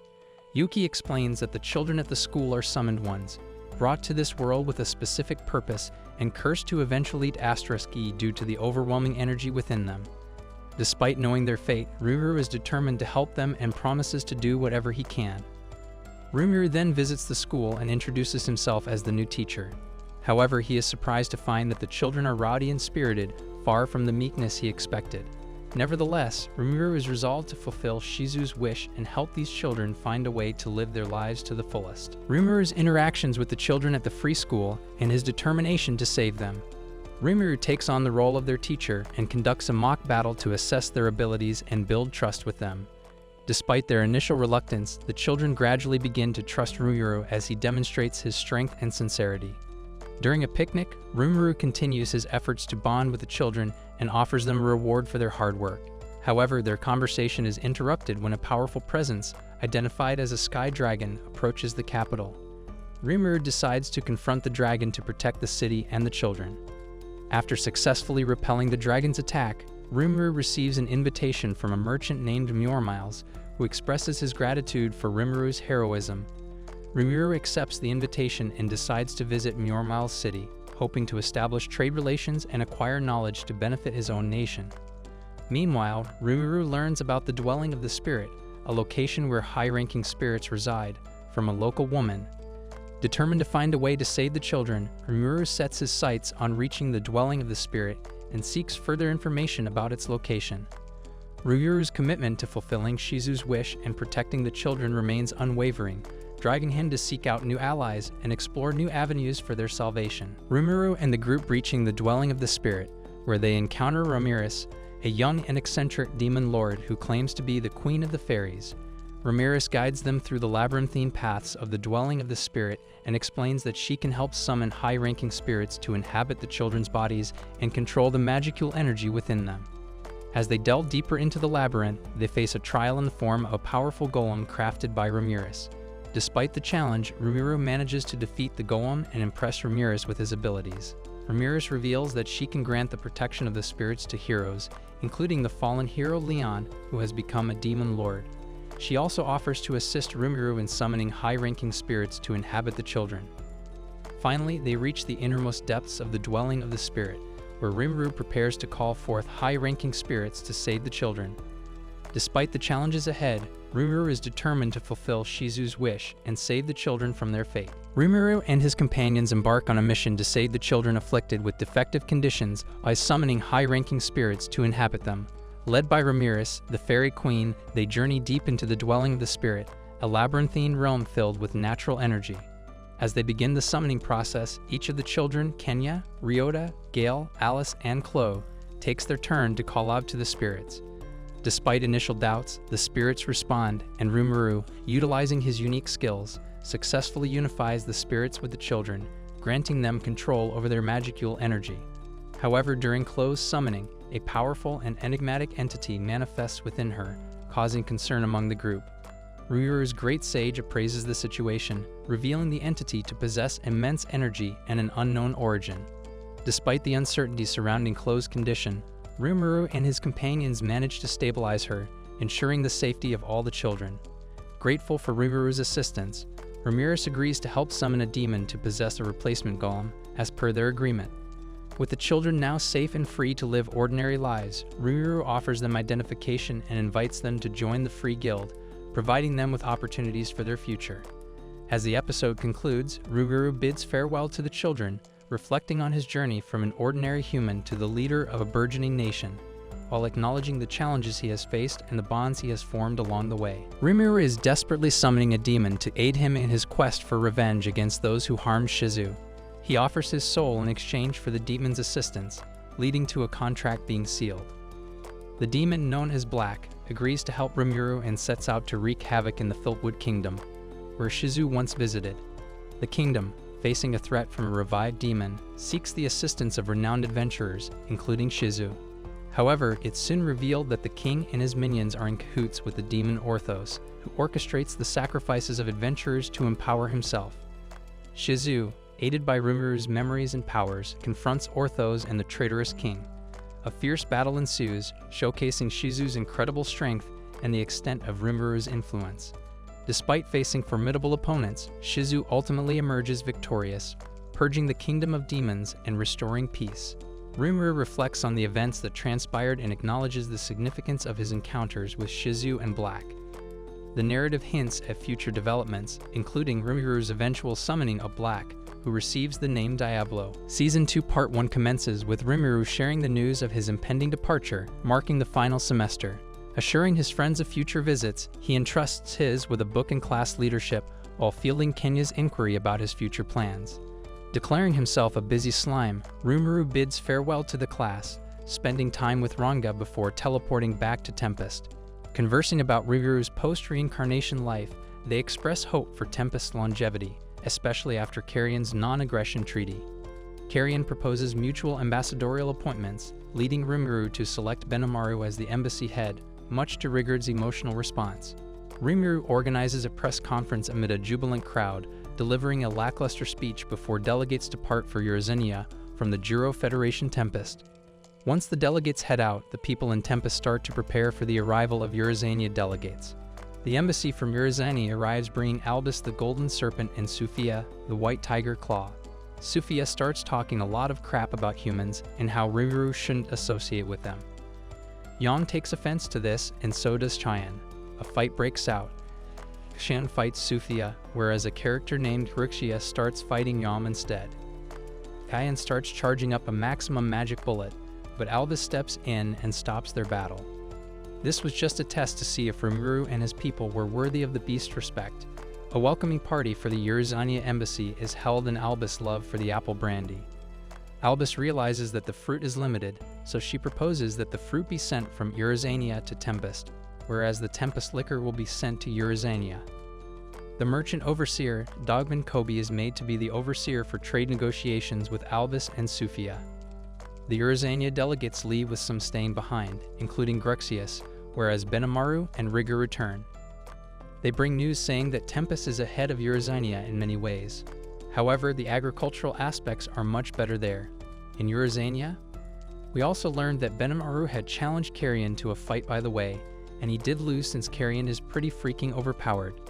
Yuki explains that the children at the school are summoned ones, brought to this world with a specific purpose and cursed to eventually *E due to the overwhelming energy within them. Despite knowing their fate, Rimuru is determined to help them and promises to do whatever he can. Rimuru then visits the school and introduces himself as the new teacher. However, he is surprised to find that the children are rowdy and spirited, far from the meekness he expected. Nevertheless, Rimuru is resolved to fulfill Shizu's wish and help these children find a way to live their lives to the fullest. Rimuru's interactions with the children at the free school and his determination to save them. Rimuru takes on the role of their teacher and conducts a mock battle to assess their abilities and build trust with them. Despite their initial reluctance, the children gradually begin to trust Rimuru as he demonstrates his strength and sincerity. During a picnic, Rimuru continues his efforts to bond with the children and offers them a reward for their hard work. However, their conversation is interrupted when a powerful presence, identified as a sky dragon, approaches the capital. Rimuru decides to confront the dragon to protect the city and the children. After successfully repelling the dragon's attack, Rimuru receives an invitation from a merchant named Mjormiles, who expresses his gratitude for Rimuru's heroism. Rimuru accepts the invitation and decides to visit Mjormiles' city, hoping to establish trade relations and acquire knowledge to benefit his own nation. Meanwhile, Rimuru learns about the Dwelling of the Spirit, a location where high-ranking spirits reside, from a local woman. Determined to find a way to save the children, Rimuru sets his sights on reaching the Dwelling of the Spirit and seeks further information about its location. Rimuru's commitment to fulfilling Shizu's wish and protecting the children remains unwavering, driving him to seek out new allies and explore new avenues for their salvation. Rimuru and the group reaching the Dwelling of the Spirit, where they encounter Ramirez, a young and eccentric demon lord who claims to be the queen of the fairies. Ramirez guides them through the labyrinthine paths of the dwelling of the spirit and explains that she can help summon high-ranking spirits to inhabit the children's bodies and control the magical energy within them. As they delve deeper into the labyrinth, they face a trial in the form of a powerful golem crafted by Ramirez. Despite the challenge, Rimuru manages to defeat the golem and impress Ramirez with his abilities. Ramirez reveals that she can grant the protection of the spirits to heroes, including the fallen hero Leon, who has become a demon lord. She also offers to assist Rimuru in summoning high-ranking spirits to inhabit the children. Finally, they reach the innermost depths of the dwelling of the spirit, where Rimuru prepares to call forth high-ranking spirits to save the children. Despite the challenges ahead, Rimuru is determined to fulfill Shizu's wish and save the children from their fate. Rimuru and his companions embark on a mission to save the children afflicted with defective conditions by summoning high-ranking spirits to inhabit them. Led by Ramirez, the fairy queen, they journey deep into the dwelling of the spirit, a labyrinthine realm filled with natural energy. As they begin the summoning process, each of the children, Kenya, Ryota, Gale, Alice, and Chloe, takes their turn to call out to the spirits. Despite initial doubts, the spirits respond, and Rimuru, utilizing his unique skills, successfully unifies the spirits with the children, granting them control over their magical energy. However, during Chloe's summoning, a powerful and enigmatic entity manifests within her, causing concern among the group. Rimuru's great sage appraises the situation, revealing the entity to possess immense energy and an unknown origin. Despite the uncertainty surrounding Chloe's condition, Rimuru and his companions manage to stabilize her, ensuring the safety of all the children. Grateful for Rimuru's assistance, Ramirez agrees to help summon a demon to possess a replacement golem, as per their agreement. With the children now safe and free to live ordinary lives, Rimuru offers them identification and invites them to join the Free Guild, providing them with opportunities for their future. As the episode concludes, Rimuru bids farewell to the children, reflecting on his journey from an ordinary human to the leader of a burgeoning nation, while acknowledging the challenges he has faced and the bonds he has formed along the way. Rimuru is desperately summoning a demon to aid him in his quest for revenge against those who harmed Shizu. He offers his soul in exchange for the demon's assistance, leading to a contract being sealed. The demon, known as Black, agrees to help Rimuru and sets out to wreak havoc in the Filtwood Kingdom, where Shizu once visited. The kingdom, facing a threat from a revived demon, seeks the assistance of renowned adventurers, including Shizu. However, it's soon revealed that the king and his minions are in cahoots with the demon Orthos, who orchestrates the sacrifices of adventurers to empower himself. Shizu, aided by Rimuru's memories and powers, confronts Orthos and the traitorous king. A fierce battle ensues, showcasing Shizu's incredible strength and the extent of Rimuru's influence. Despite facing formidable opponents, Shizu ultimately emerges victorious, purging the kingdom of demons and restoring peace. Rimuru reflects on the events that transpired and acknowledges the significance of his encounters with Shizu and Black. The narrative hints at future developments, including Rimuru's eventual summoning of Black, who receives the name Diablo. Season 2 Part 1 commences with Rimuru sharing the news of his impending departure, marking the final semester. Assuring his friends of future visits, he entrusts his with a book and class leadership while fielding Kenya's inquiry about his future plans. Declaring himself a busy slime, Rimuru bids farewell to the class, spending time with Ranga before teleporting back to Tempest. Conversing about Rimuru's post-reincarnation life, they express hope for Tempest's longevity, especially after Carrion's non-aggression treaty. Carrion proposes mutual ambassadorial appointments, leading Rimuru to select Benimaru as the embassy head, much to Rigurd's emotional response. Rimuru organizes a press conference amid a jubilant crowd, delivering a lackluster speech before delegates depart for Eurazenia from the Juro Federation Tempest. Once the delegates head out, the people in Tempest start to prepare for the arrival of Eurazenia delegates. The embassy from Eurazenia arrives bringing Albus the Golden Serpent and Sufia, the White Tiger Claw. Sufia starts talking a lot of crap about humans and how Rimuru shouldn't associate with them. Yang takes offense to this, and so does Cheyenne. A fight breaks out. Shan fights Sufia, whereas a character named Rixia starts fighting Yam instead. Kayan starts charging up a maximum magic bullet, but Albus steps in and stops their battle. This was just a test to see if Rimuru and his people were worthy of the beast's respect. A welcoming party for the Eurazania embassy is held in Albus' love for the apple brandy. Albus realizes that the fruit is limited, so she proposes that the fruit be sent from Euryzania to Tempest, whereas the Tempest liquor will be sent to Euryzania. The merchant overseer, Dogman Kobe, is made to be the overseer for trade negotiations with Albus and Sufia. The Euryzania delegates leave with some staying behind, including Gruxius, whereas Benimaru and Rigor return. They bring news saying that Tempest is ahead of Euryzania in many ways. However, the agricultural aspects are much better there. In Euryzania, we also learned that Benimaru had challenged Carrion to a fight by the way, and he did lose since Carrion is pretty freaking overpowered.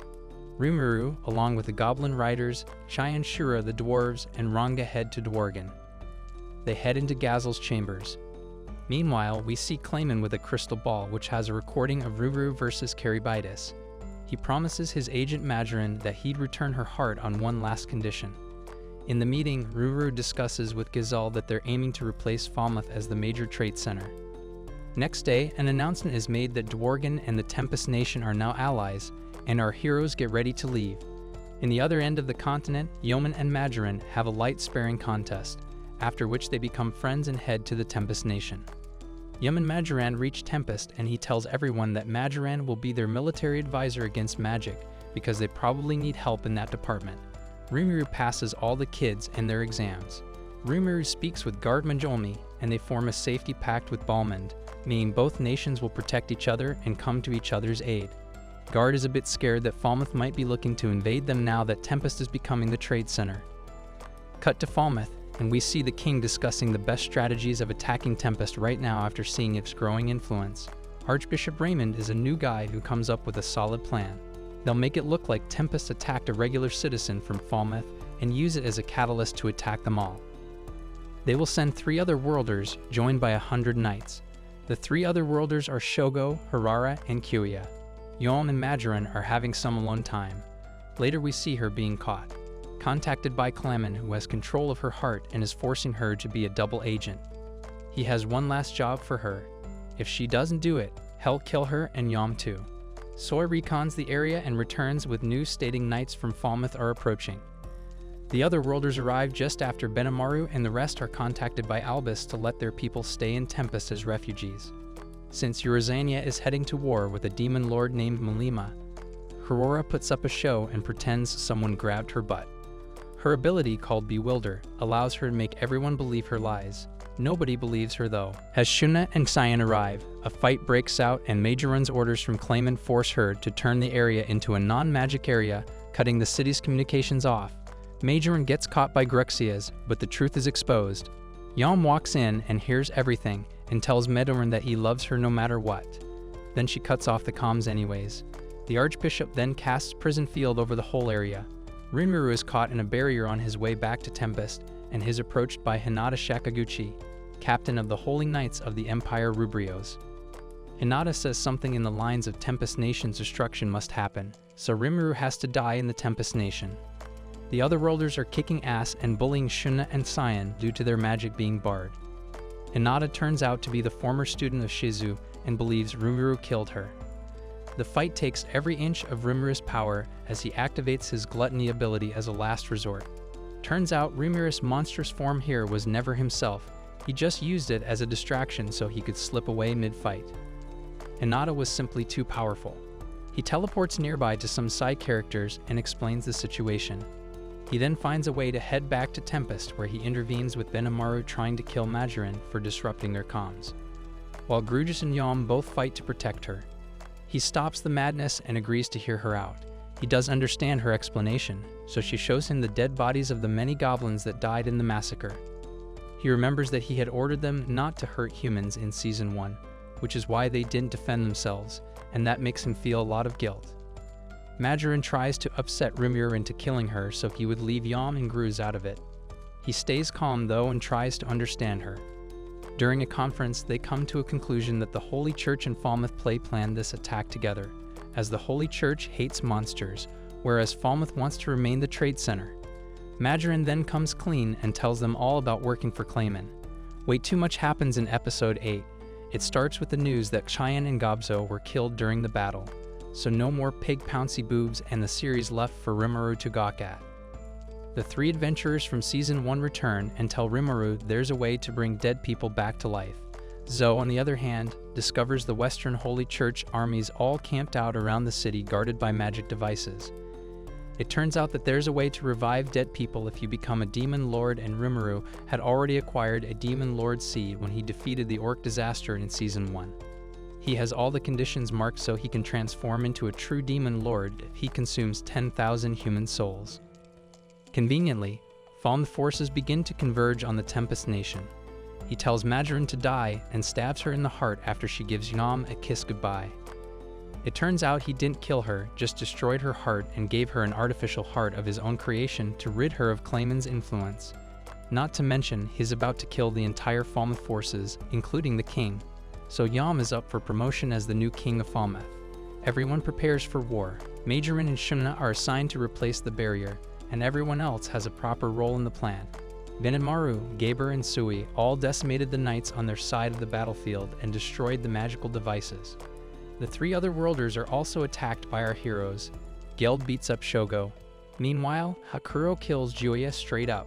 Rimuru, along with the Goblin Riders, Chai and Shura the Dwarves, and Ranga head to Dworgen. They head into Gazel's chambers. Meanwhile, we see Clayman with a crystal ball which has a recording of Ruru versus Caribitis. He promises his agent Majoran that he'd return her heart on one last condition. In the meeting, Ruru discusses with Gazal that they're aiming to replace Falmouth as the major trade center. Next day, an announcement is made that Dworgen and the Tempest Nation are now allies, and our heroes get ready to leave. In the other end of the continent, Yeoman and Majoran have a light-sparing contest, after which they become friends and head to the Tempest Nation. Yum and Majoran reach Tempest, and he tells everyone that Majoran will be their military advisor against magic, because they probably need help in that department. Rimuru passes all the kids and their exams. Rimuru speaks with Guard Majolmi, and they form a safety pact with Balmond, meaning both nations will protect each other and come to each other's aid. Guard is a bit scared that Falmouth might be looking to invade them now that Tempest is becoming the trade center. Cut to Falmouth, and we see the king discussing the best strategies of attacking Tempest right now after seeing its growing influence. Archbishop Raymond is a new guy who comes up with a solid plan. They'll make it look like Tempest attacked a regular citizen from Falmouth and use it as a catalyst to attack them all. They will send 3 other worlders, joined by 100 knights. The 3 other worlders are Shogo, Harara, and Kyuya. Yom and Majoran are having some alone time. Later we see her being caught, contacted by Clayman, who has control of her heart and is forcing her to be a double agent. He has one last job for her. If she doesn't do it, he'll kill her and Yom too. Soy recons the area and returns with news stating knights from Falmouth are approaching. The other worlders arrive just after Benimaru, and the rest are contacted by Albus to let their people stay in Tempest as refugees. Since Euryzania is heading to war with a demon lord named Malima, Aurora puts up a show and pretends someone grabbed her butt. Her ability, called Bewilder, allows her to make everyone believe her lies. Nobody believes her though. As Shuna and Cyan arrive, a fight breaks out and Majoran's orders from Clayman force her to turn the area into a non-magic area, cutting the city's communications off. Majoran gets caught by Gruxias, but the truth is exposed. Yom walks in and hears everything and tells Majoran that he loves her no matter what. Then she cuts off the comms anyways. The Archbishop then casts Prison Field over the whole area. Rimuru is caught in a barrier on his way back to Tempest and is approached by Hinata Shakaguchi, captain of the Holy Knights of the Empire Rubrios. Hinata says something in the lines of Tempest Nation's destruction must happen, so Rimuru has to die in the Tempest Nation. The other worlders are kicking ass and bullying Shuna and Cyan due to their magic being barred. Hinata turns out to be the former student of Shizu and believes Rimuru killed her. The fight takes every inch of Rimuru's power as he activates his gluttony ability as a last resort. Turns out Rimuru's monstrous form here was never himself, he just used it as a distraction so he could slip away mid-fight. Hinata was simply too powerful. He teleports nearby to some side characters and explains the situation. He then finds a way to head back to Tempest, where he intervenes with Benimaru trying to kill Majoran for disrupting their comms, while Grugis and Yom both fight to protect her. He stops the madness and agrees to hear her out. He does understand her explanation, so she shows him the dead bodies of the many goblins that died in the massacre. He remembers that he had ordered them not to hurt humans in Season 1, which is why they didn't defend themselves, and that makes him feel a lot of guilt. Majoran tries to upset Rimuru into killing her so he would leave Yom and Gruz out of it. He stays calm though and tries to understand her. During a conference, they come to a conclusion that the Holy Church and Falmouth planned this attack together, as the Holy Church hates monsters, whereas Falmouth wants to remain the trade center. Majoran then comes clean and tells them all about working for Clayman. Way too much happens in Episode 8. It starts with the news that Cheyenne and Gobzo were killed during the battle, so no more pig pouncy boobs and the series left for Rimuru to gawk at. The three adventurers from Season 1 return and tell Rimuru there's a way to bring dead people back to life. Zoe, on the other hand, discovers the Western Holy Church armies all camped out around the city guarded by magic devices. It turns out that there's a way to revive dead people if you become a demon lord, and Rimuru had already acquired a demon lord seed when he defeated the orc disaster in Season 1. He has all the conditions marked so he can transform into a true demon lord if he consumes 10,000 human souls. Conveniently, Fallen forces begin to converge on the Tempest Nation. He tells Majorin to die and stabs her in the heart after she gives Yam a kiss goodbye. It turns out he didn't kill her, just destroyed her heart and gave her an artificial heart of his own creation to rid her of Clayman's influence. Not to mention, he's about to kill the entire Falmouth forces, including the king. So Yam is up for promotion as the new king of Falmouth. Everyone prepares for war. Majorin and Shunna are assigned to replace the barrier, and everyone else has a proper role in the plan. Venemaru, Gaber, and Sui all decimated the knights on their side of the battlefield and destroyed the magical devices. The three other worlders are also attacked by our heroes. Geld beats up Shogo. Meanwhile, Hakuro kills Juya straight up.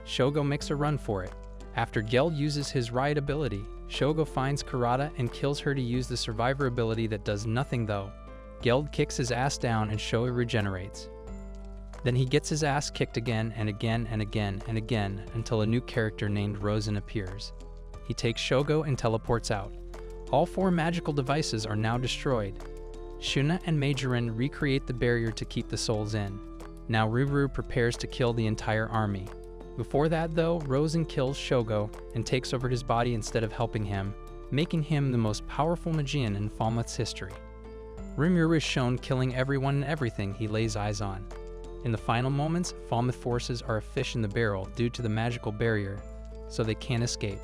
Shogo makes a run for it. After Geld uses his riot ability, Shogo finds Kurata and kills her to use the survivor ability that does nothing though. Geld kicks his ass down and Shoei regenerates. Then he gets his ass kicked again and again and again and again until a new character named Rosen appears. He takes Shogo and teleports out. All four magical devices are now destroyed. Shunna and Majorin recreate the barrier to keep the souls in. Now Rimuru prepares to kill the entire army. Before that though, Rosen kills Shogo and takes over his body instead of helping him, making him the most powerful Magian in Falmouth's history. Rimuru is shown killing everyone and everything he lays eyes on. In the final moments, Falmouth forces are a fish in the barrel due to the magical barrier, so they can't escape.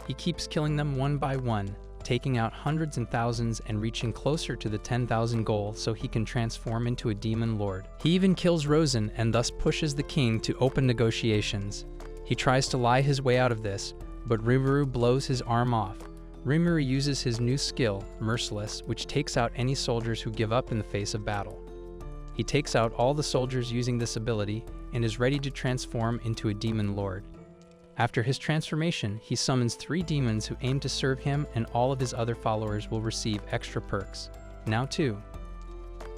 He keeps killing them one by one, taking out hundreds and thousands and reaching closer to the 10,000 goal so he can transform into a demon lord. He even kills Rosen and thus pushes the king to open negotiations. He tries to lie his way out of this, but Rimuru blows his arm off. Rimuru uses his new skill, Merciless, which takes out any soldiers who give up in the face of battle. He takes out all the soldiers using this ability and is ready to transform into a demon lord. After his transformation, he summons 3 demons who aim to serve him, and all of his other followers will receive extra perks. Now too.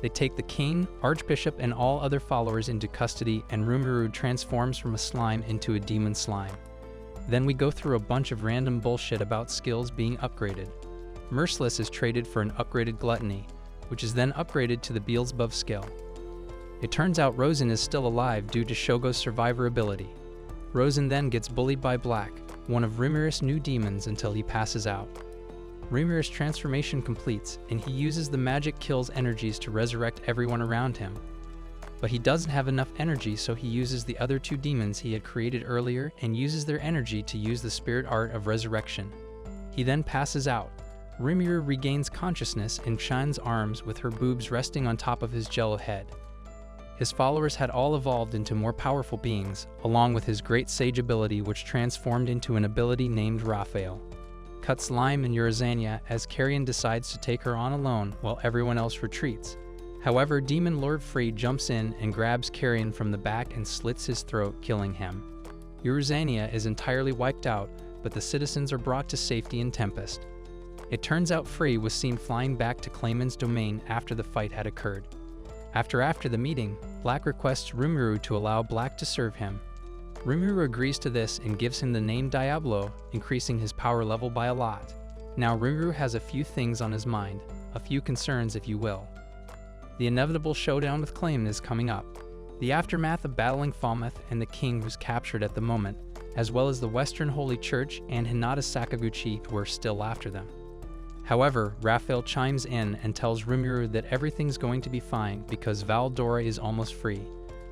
They take the king, archbishop, and all other followers into custody, and Rimuru transforms from a slime into a demon slime. Then we go through a bunch of random bullshit about skills being upgraded. Merciless is traded for an upgraded Gluttony, which is then upgraded to the Beelzebub skill. It turns out Rosen is still alive due to Shogo's survivor ability. Rosen then gets bullied by Black, one of Rimuru's new demons, until he passes out. Rimuru's transformation completes, and he uses the magic kill's energies to resurrect everyone around him. But he doesn't have enough energy, so he uses the other 2 demons he had created earlier and uses their energy to use the spirit art of resurrection. He then passes out. Rimuru regains consciousness in Shan's arms with her boobs resting on top of his jello head. His followers had all evolved into more powerful beings, along with his great sage ability, which transformed into an ability named Raphael. Cut Slime and Urizania as Carrion decides to take her on alone while everyone else retreats. However, Demon Lord Free jumps in and grabs Carrion from the back and slits his throat, killing him. Urizania is entirely wiped out, but the citizens are brought to safety in Tempest. It turns out Free was seen flying back to Clayman's domain after the fight had occurred. After the meeting, Black requests Rimuru to allow Black to serve him. Rimuru agrees to this and gives him the name Diablo, increasing his power level by a lot. Now Rimuru has a few things on his mind, a few concerns if you will. The inevitable showdown with Clayman is coming up. The aftermath of battling Falmouth and the king who's captured at the moment, as well as the Western Holy Church and Hinata Sakaguchi who are still after them. However, Raphael chimes in and tells Rimuru that everything's going to be fine because Valdora is almost free.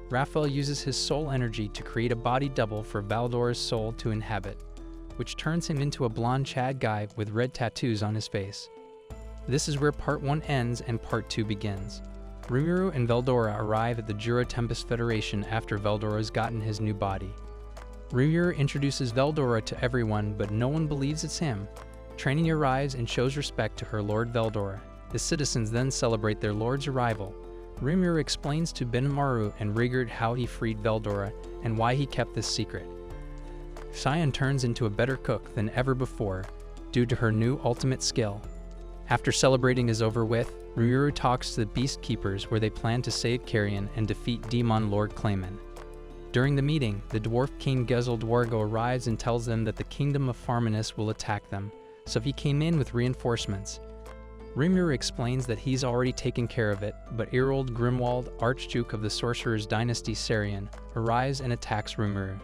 Raphael uses his soul energy to create a body double for Valdora's soul to inhabit, which turns him into a blonde Chad guy with red tattoos on his face. This is where Part 1 ends and Part 2 begins. Rimuru and Veldora arrive at the Jura Tempest Federation after Veldora's gotten his new body. Rimuru introduces Veldora to everyone, but no one believes it's him. Training arrives and shows respect to her Lord Veldora. The citizens then celebrate their lord's arrival. Rimuru explains to Benimaru and Rigurd how he freed Veldora and why he kept this secret. Cyan turns into a better cook than ever before due to her new ultimate skill. After celebrating is over with, Rimuru talks to the Beast Keepers where they plan to save Carrion and defeat Demon Lord Clayman. During the meeting, the dwarf king Gezel Dwargo arrives and tells them that the kingdom of Farminus will attack them, so he came in with reinforcements. Rimuru explains that he's already taken care of it, but Erold Grimwald, Archduke of the Sorcerer's Dynasty Sarian, arrives and attacks Rimuru.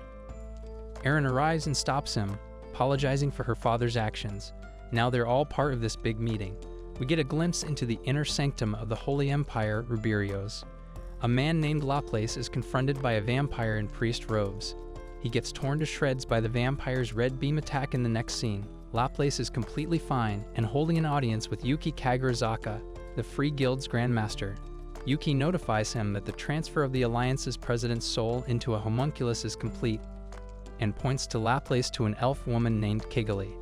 Erin arrives and stops him, apologizing for her father's actions. Now they're all part of this big meeting. We get a glimpse into the inner sanctum of the Holy Empire, Ruberios. A man named Laplace is confronted by a vampire in priest robes. He gets torn to shreds by the vampire's red beam attack in the next scene. Laplace is completely fine and holding an audience with Yuki Kagurazaka, the Free Guild's Grandmaster. Yuki notifies him that the transfer of the Alliance's president's soul into a homunculus is complete and points to Laplace to an elf woman named Kigali.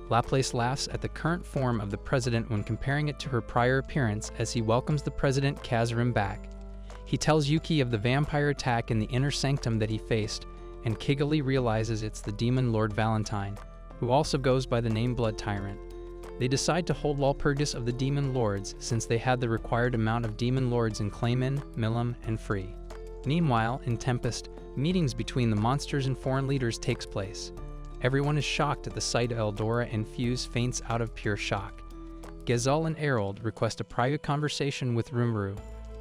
Laplace laughs at the current form of the president when comparing it to her prior appearance as he welcomes the president Kazarim back. He tells Yuki of the vampire attack in the inner sanctum that he faced, and Kigali realizes it's the demon Lord Valentine, who also goes by the name Blood Tyrant. They decide to hold Walpurgis of the Demon Lords since they had the required amount of Demon Lords in Clayman, Milim, and Free. Meanwhile, in Tempest, meetings between the monsters and foreign leaders takes place. Everyone is shocked at the sight of Eldora and Fuse faints out of pure shock. Gezel and Erold request a private conversation with Rimuru,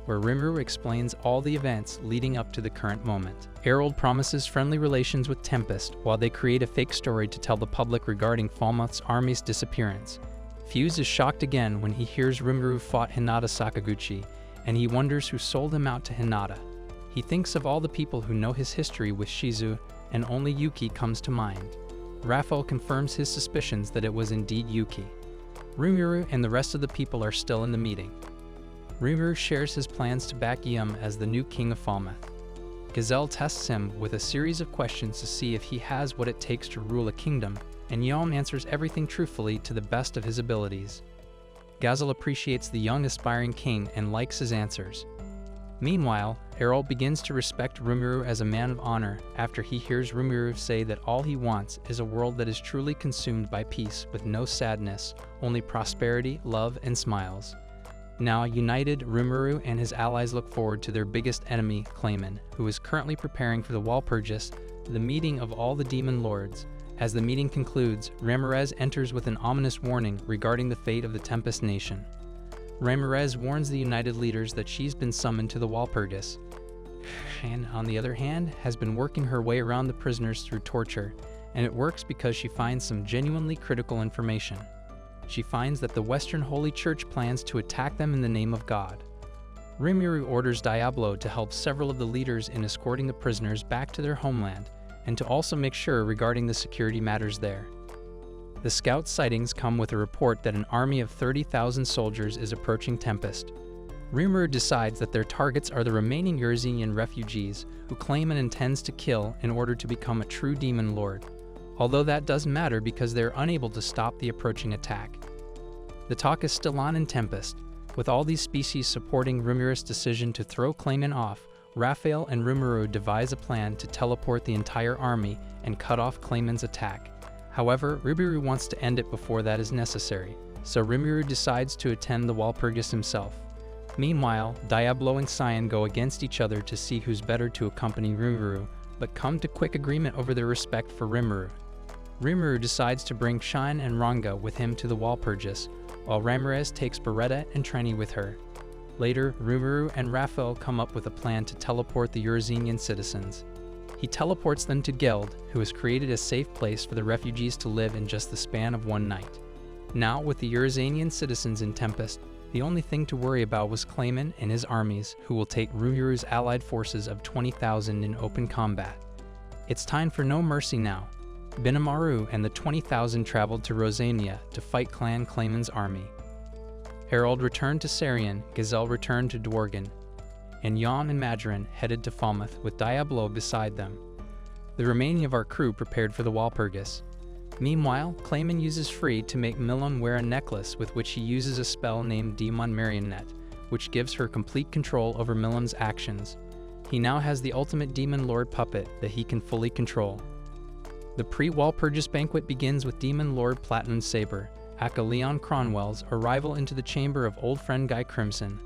where Rimuru explains all the events leading up to the current moment. Erold promises friendly relations with Tempest while they create a fake story to tell the public regarding Falmouth's army's disappearance. Fuse is shocked again when he hears Rimuru fought Hinata Sakaguchi, and he wonders who sold him out to Hinata. He thinks of all the people who know his history with Shizu, and only Yuki comes to mind. Raphael confirms his suspicions that it was indeed Yuki. Rimuru and the rest of the people are still in the meeting. Rimuru shares his plans to back Yum as the new king of Falmouth. Gezel tests him with a series of questions to see if he has what it takes to rule a kingdom, and Yum answers everything truthfully to the best of his abilities. Gezel appreciates the young aspiring king and likes his answers. Meanwhile, Erold begins to respect Rimuru as a man of honor after he hears Rimuru say that all he wants is a world that is truly consumed by peace with no sadness, only prosperity, love, and smiles. Now united, Rimuru and his allies look forward to their biggest enemy, Clayman, who is currently preparing for the Walpurgis, the meeting of all the demon lords. As the meeting concludes, Ramirez enters with an ominous warning regarding the fate of the Tempest Nation. Ramirez warns the united leaders that she's been summoned to the Walpurgis, and on the other hand, has been working her way around the prisoners through torture, and it works because she finds some genuinely critical information. She finds that the Western Holy Church plans to attack them in the name of God. Rimuru orders Diablo to help several of the leaders in escorting the prisoners back to their homeland, and to also make sure regarding the security matters there. The scout sightings come with a report that an army of 30,000 soldiers is approaching Tempest. Rimuru decides that their targets are the remaining Urzenian refugees, who Clayman intends to kill in order to become a true demon lord, although that doesn't matter because they're unable to stop the approaching attack. The talk is still on in Tempest. With all these species supporting Rimuru's decision to throw Clayman off, Raphael and Rimuru devise a plan to teleport the entire army and cut off Clayman's attack. However, Rimuru wants to end it before that is necessary, so Rimuru decides to attend the Walpurgis himself. Meanwhile, Diablo and Cyan go against each other to see who's better to accompany Rimuru, but come to quick agreement over their respect for Rimuru. Rimuru decides to bring Shine and Ranga with him to the Walpurgis, while Ramirez takes Beretta and Trenny with her. Later, Rimuru and Raphael come up with a plan to teleport the Urzenian citizens. He teleports them to Geld, who has created a safe place for the refugees to live in just the span of one night. Now, with the Urzenian citizens in Tempest, the only thing to worry about was Clayman and his armies, who will take Rimuru's allied forces of 20,000 in open combat. It's time for no mercy now. Benimaru and the 20,000 traveled to Rosania to fight Clan Clayman's army. Harold returned to Sarian, Gezel returned to Dworgen, and Yom and Madron headed to Falmouth with Diablo beside them. The remaining of our crew prepared for the Walpurgis. Meanwhile, Clayman uses Free to make Milim wear a necklace with which he uses a spell named Demon Marionette, which gives her complete control over Milim's actions. He now has the ultimate Demon Lord puppet that he can fully control. The pre-Walpurgis banquet begins with Demon Lord Platinum Saber, aka Leon Cronwell's arrival into the chamber of old friend Guy Crimson.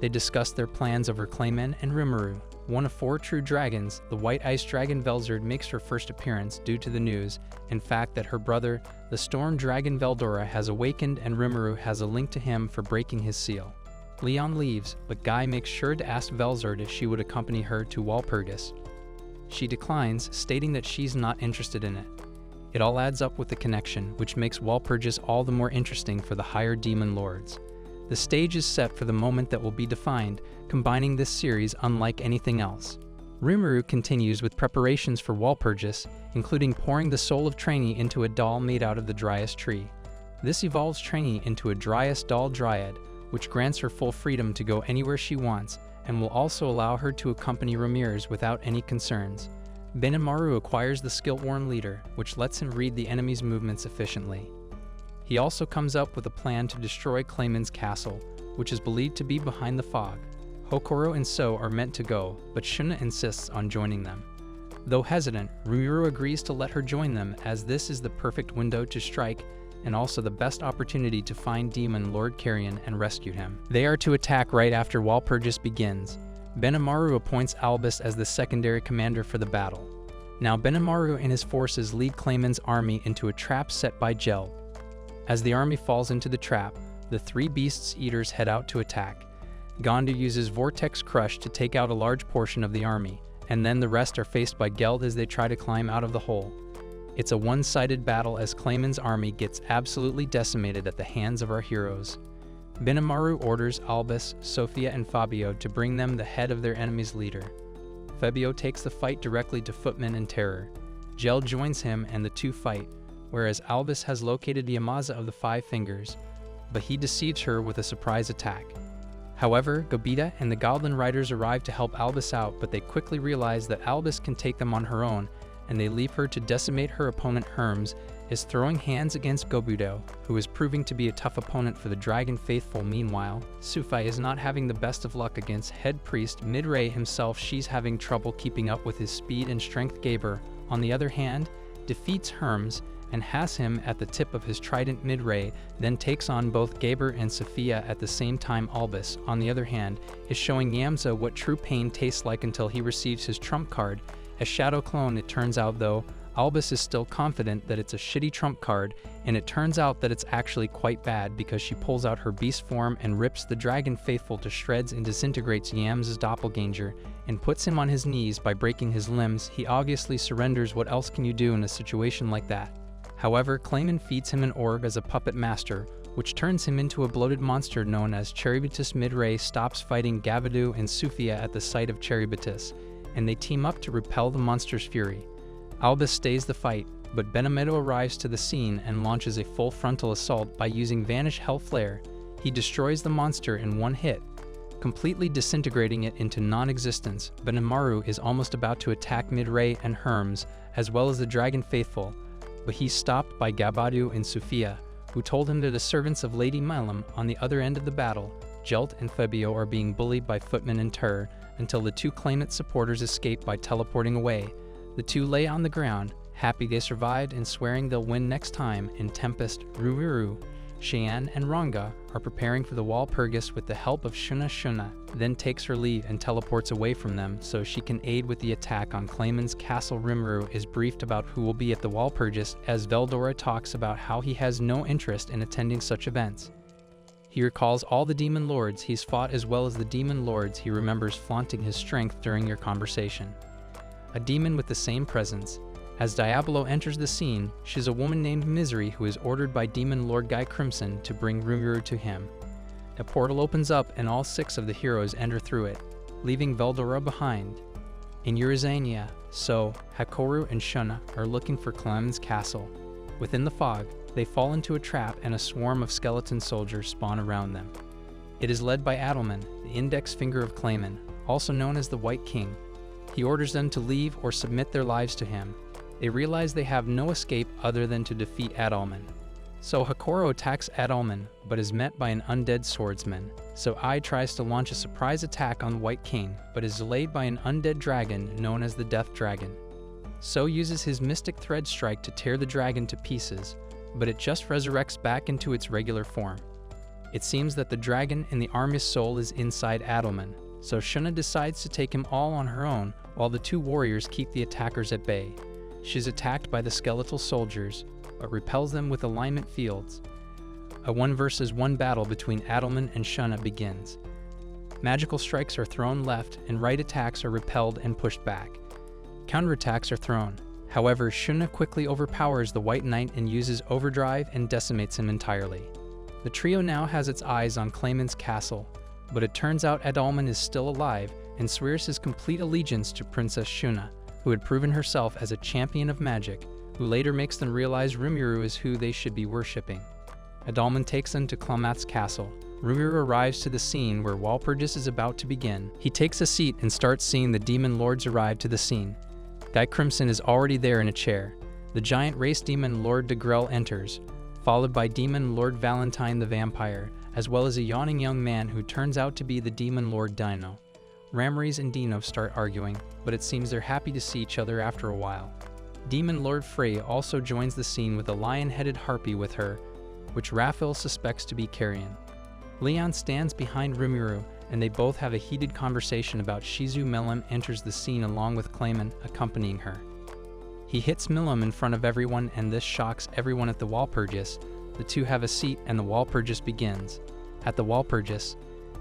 They discuss their plans over Clayman and Rimuru. One of 4 true dragons, the white ice dragon Velzard makes her first appearance due to the news, in fact, that her brother, the storm dragon Veldora, has awakened and Rimuru has a link to him for breaking his seal. Leon leaves, but Guy makes sure to ask Velzard if she would accompany her to Walpurgis. She declines, stating that she's not interested in it. It all adds up with the connection, which makes Walpurgis all the more interesting for the higher demon lords. The stage is set for the moment that will be defined, combining this series unlike anything else. Rimuru continues with preparations for Walpurgis, including pouring the soul of Trainee into a doll made out of the driest tree. This evolves Trainee into a driest doll dryad, which grants her full freedom to go anywhere she wants, and will also allow her to accompany Ramirez without any concerns. Benimaru acquires the Skill-Worn Leader, which lets him read the enemy's movements efficiently. He also comes up with a plan to destroy Clayman's castle, which is believed to be behind the fog. Hokoro and So are meant to go, but Shuna insists on joining them. Though hesitant, Rimuru agrees to let her join them, as this is the perfect window to strike and also the best opportunity to find Demon Lord Carrion and rescue him. They are to attack right after Walpurgis begins. Benimaru appoints Albus as the secondary commander for the battle. Now Benimaru and his forces lead Clayman's army into a trap set by Gel. As the army falls into the trap, the 3 beasts eaters head out to attack. Gonda uses Vortex Crush to take out a large portion of the army, and then the rest are faced by Geld as they try to climb out of the hole. It's a one-sided battle as Clayman's army gets absolutely decimated at the hands of our heroes. Benimaru orders Albus, Sophia, and Fabio to bring them the head of their enemy's leader. Fabio takes the fight directly to Footman and Terror. Gel joins him and the 2 fight, whereas Albus has located the Amaza of the 5 Fingers, but he deceives her with a surprise attack. However, Gobita and the Goblin Riders arrive to help Albus out, but they quickly realize that Albus can take them on her own, and they leave her to decimate her opponent. Hermes is throwing hands against Gobudo, who is proving to be a tough opponent for the Dragon Faithful. Meanwhile, Sufai is not having the best of luck against Head Priest Midray himself. She's having trouble keeping up with his speed and strength. Gaber, on the other hand, defeats Hermes and has him at the tip of his trident. Midray then takes on both Gaber and Sophia at the same time. Albus, on the other hand, is showing Yamza what true pain tastes like until he receives his trump card. A shadow clone, it turns out, though. Albus is still confident that it's a shitty trump card, and it turns out that it's actually quite bad because she pulls out her beast form and rips the Dragon Faithful to shreds and disintegrates Yam's doppelganger and puts him on his knees by breaking his limbs. He obviously surrenders. What else can you do in a situation like that? However, Clayman feeds him an orb as a puppet master, which turns him into a bloated monster known as Cherubitus. Midray stops fighting Gavadu and Sufia at the sight of Cherubitus, and they team up to repel the monster's fury. Albus stays the fight, but Benemedo arrives to the scene and launches a full frontal assault by using Vanish Hell Flare. He destroys the monster in one hit, completely disintegrating it into non-existence. Benimaru is almost about to attack Midray and Hermes, as well as the Dragon Faithful, but he's stopped by Gabadu and Sufia, who told him they're the servants of Lady Milam. On the other end of the battle, Jelt and Fabio are being bullied by Footman and Tur until the 2 claimant supporters escape by teleporting away. The 2 lay on the ground, happy they survived and swearing they'll win next time. In Tempest, Ruiru, Cheyenne, and Ranga are preparing for the Walpurgis with the help of Shuna. Shuna then takes her leave and teleports away from them so she can aid with the attack on Clayman's castle. Rimuru is briefed about who will be at the Walpurgis as Veldora talks about how he has no interest in attending such events. He recalls all the demon lords he's fought as well as the demon lords he remembers flaunting his strength during your conversation. A demon with the same presence. As Diablo enters the scene, she's a woman named Misery who is ordered by Demon Lord Guy Crimson to bring Rimuru to him. A portal opens up and all 6 of the heroes enter through it, leaving Veldora behind. In Urizania, So, Hakoru, and Shuna are looking for Clayman's castle. Within the fog, they fall into a trap and a swarm of skeleton soldiers spawn around them. It is led by Adelman, the index finger of Clayman, also known as the White King. He orders them to leave or submit their lives to him. They realize they have no escape other than to defeat Adelman. So Hakoro attacks Adalman, but is met by an undead swordsman. So Ai tries to launch a surprise attack on White King, but is delayed by an undead dragon known as the Death Dragon. So uses his Mystic Thread Strike to tear the dragon to pieces, but it just resurrects back into its regular form. It seems that the dragon in the army's soul is inside Adalman, so Shuna decides to take him all on her own while the two warriors keep the attackers at bay. She's attacked by the skeletal soldiers, but repels them with alignment fields. A 1 versus 1 battle between Adalman and Shuna begins. Magical strikes are thrown left and right attacks are repelled and pushed back. Counterattacks are thrown. However, Shuna quickly overpowers the White Knight and uses overdrive and decimates him entirely. The trio now has its eyes on Clayman's castle, but it turns out Adalman is still alive and swears his complete allegiance to Princess Shuna, who had proven herself as a champion of magic, who later makes them realize Rimuru is who they should be worshipping. Adalman takes them to Klamath's castle. Rimuru arrives to the scene where Walpurgis is about to begin. He takes a seat and starts seeing the demon lords arrive to the scene. Guy Crimson is already there in a chair. The giant race demon Lord Degrelle enters, followed by demon Lord Valentine the vampire, as well as a yawning young man who turns out to be the demon Lord Dino. Ramries and Dino start arguing, but it seems they're happy to see each other after a while. Demon Lord Frey also joins the scene with a lion-headed harpy with her, which Raphael suspects to be Carrion. Leon stands behind Rimuru, and they both have a heated conversation about Shizu. Milim enters the scene along with Clayman accompanying her. He hits Milim in front of everyone, and this shocks everyone at the Walpurgis. The two have a seat and the Walpurgis begins. At the Walpurgis,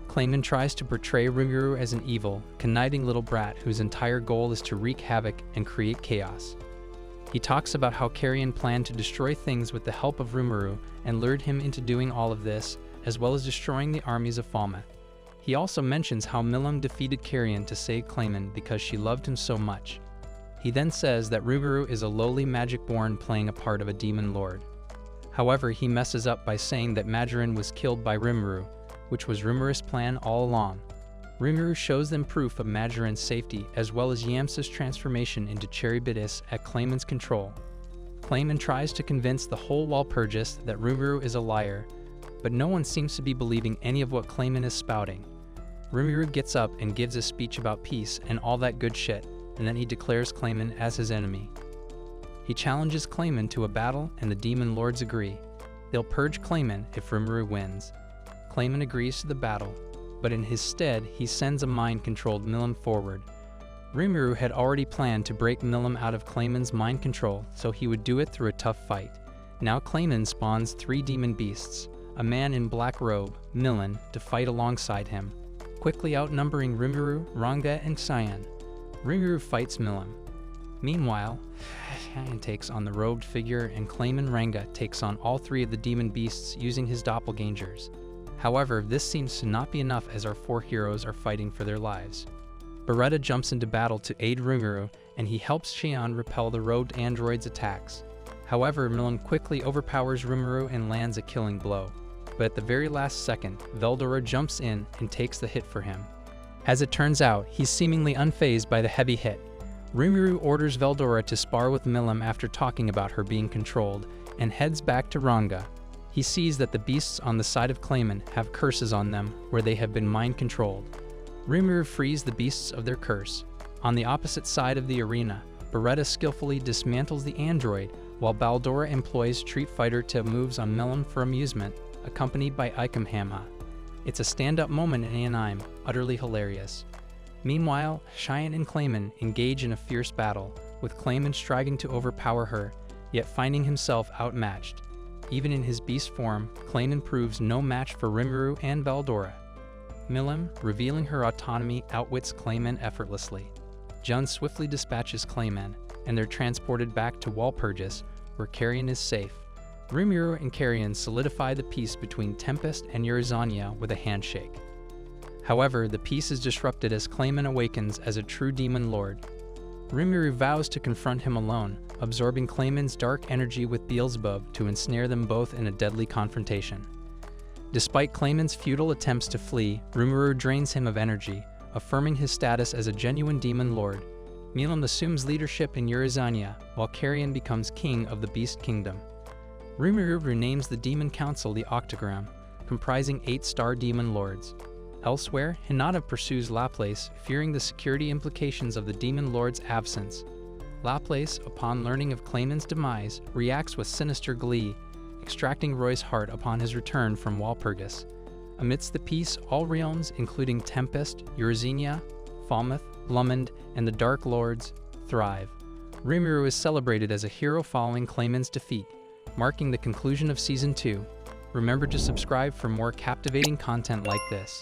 Clayman tries to portray Rimuru as an evil, conniving little brat whose entire goal is to wreak havoc and create chaos. He talks about how Carrion planned to destroy things with the help of Rimuru and lured him into doing all of this, as well as destroying the armies of Falmouth. He also mentions how Milim defeated Carrion to save Clayman because she loved him so much. He then says that Rimuru is a lowly magic-born playing a part of a demon lord. However, he messes up by saying that Majoran was killed by Rimuru, which was Rimuru's plan all along. Rimuru shows them proof of Majoran's safety as well as Yamsa's transformation into Cherubidis at Clayman's control. Clayman tries to convince the whole Walpurgis that Rimuru is a liar, but no one seems to be believing any of what Clayman is spouting. Rimuru gets up and gives a speech about peace and all that good shit, and then he declares Clayman as his enemy. He challenges Clayman to a battle and the demon lords agree. They'll purge Clayman if Rimuru wins. Clayman agrees to the battle, but in his stead he sends a mind-controlled Milim forward. Rimuru had already planned to break Milim out of Clayman's mind control, so he would do it through a tough fight. Now Clayman spawns 3 demon beasts, a man in black robe, Milim, to fight alongside him, quickly outnumbering Rimuru, Ranga, and Cyan. Rimuru fights Milim. Meanwhile, Cyan takes on the robed figure and Clayman Ranga takes on all 3 of the demon beasts using his doppelgangers. However, this seems to not be enough as our 4 heroes are fighting for their lives. Beretta jumps into battle to aid Rimuru, and he helps Xian repel the robed android's attacks. However, Milim quickly overpowers Rimuru and lands a killing blow. But at the very last second, Veldora jumps in and takes the hit for him. As it turns out, he's seemingly unfazed by the heavy hit. Rimuru orders Veldora to spar with Milim after talking about her being controlled, and heads back to Ranga. He sees that the beasts on the side of Clayman have curses on them where they have been mind-controlled. Rimuru frees the beasts of their curse. On the opposite side of the arena, Beretta skillfully dismantles the android, while Baldora employs Street Fighter to moves on Milim for amusement, accompanied by Ikamhamha. It's a stand-up moment in anime, utterly hilarious. Meanwhile, Cheyenne and Clayman engage in a fierce battle, with Clayman striving to overpower her, yet finding himself outmatched. Even in his beast form, Clayman proves no match for Rimuru and Baldora. Milim, revealing her autonomy, outwits Clayman effortlessly. Jun swiftly dispatches Clayman, and they're transported back to Walpurgis, where Carrion is safe. Rimuru and Carrion solidify the peace between Tempest and Eurizania with a handshake. However, the peace is disrupted as Clayman awakens as a true demon lord. Rimuru vows to confront him alone, absorbing Clayman's dark energy with Beelzebub to ensnare them both in a deadly confrontation. Despite Clayman's futile attempts to flee, Rimuru drains him of energy, affirming his status as a genuine demon lord. Milim assumes leadership in Eurizania, while Carrion becomes king of the Beast Kingdom. Rimuru renames the Demon Council the Octagram, comprising 8 star demon lords. Elsewhere, Hinata pursues Laplace, fearing the security implications of the demon lord's absence. Laplace, upon learning of Clayman's demise, reacts with sinister glee, extracting Roy's heart upon his return from Walpurgis. Amidst the peace, all realms, including Tempest, Eurzenia, Falmouth, Lummond, and the Dark Lords, thrive. Rimuru is celebrated as a hero following Clayman's defeat, marking the conclusion of Season 2. Remember to subscribe for more captivating content like this.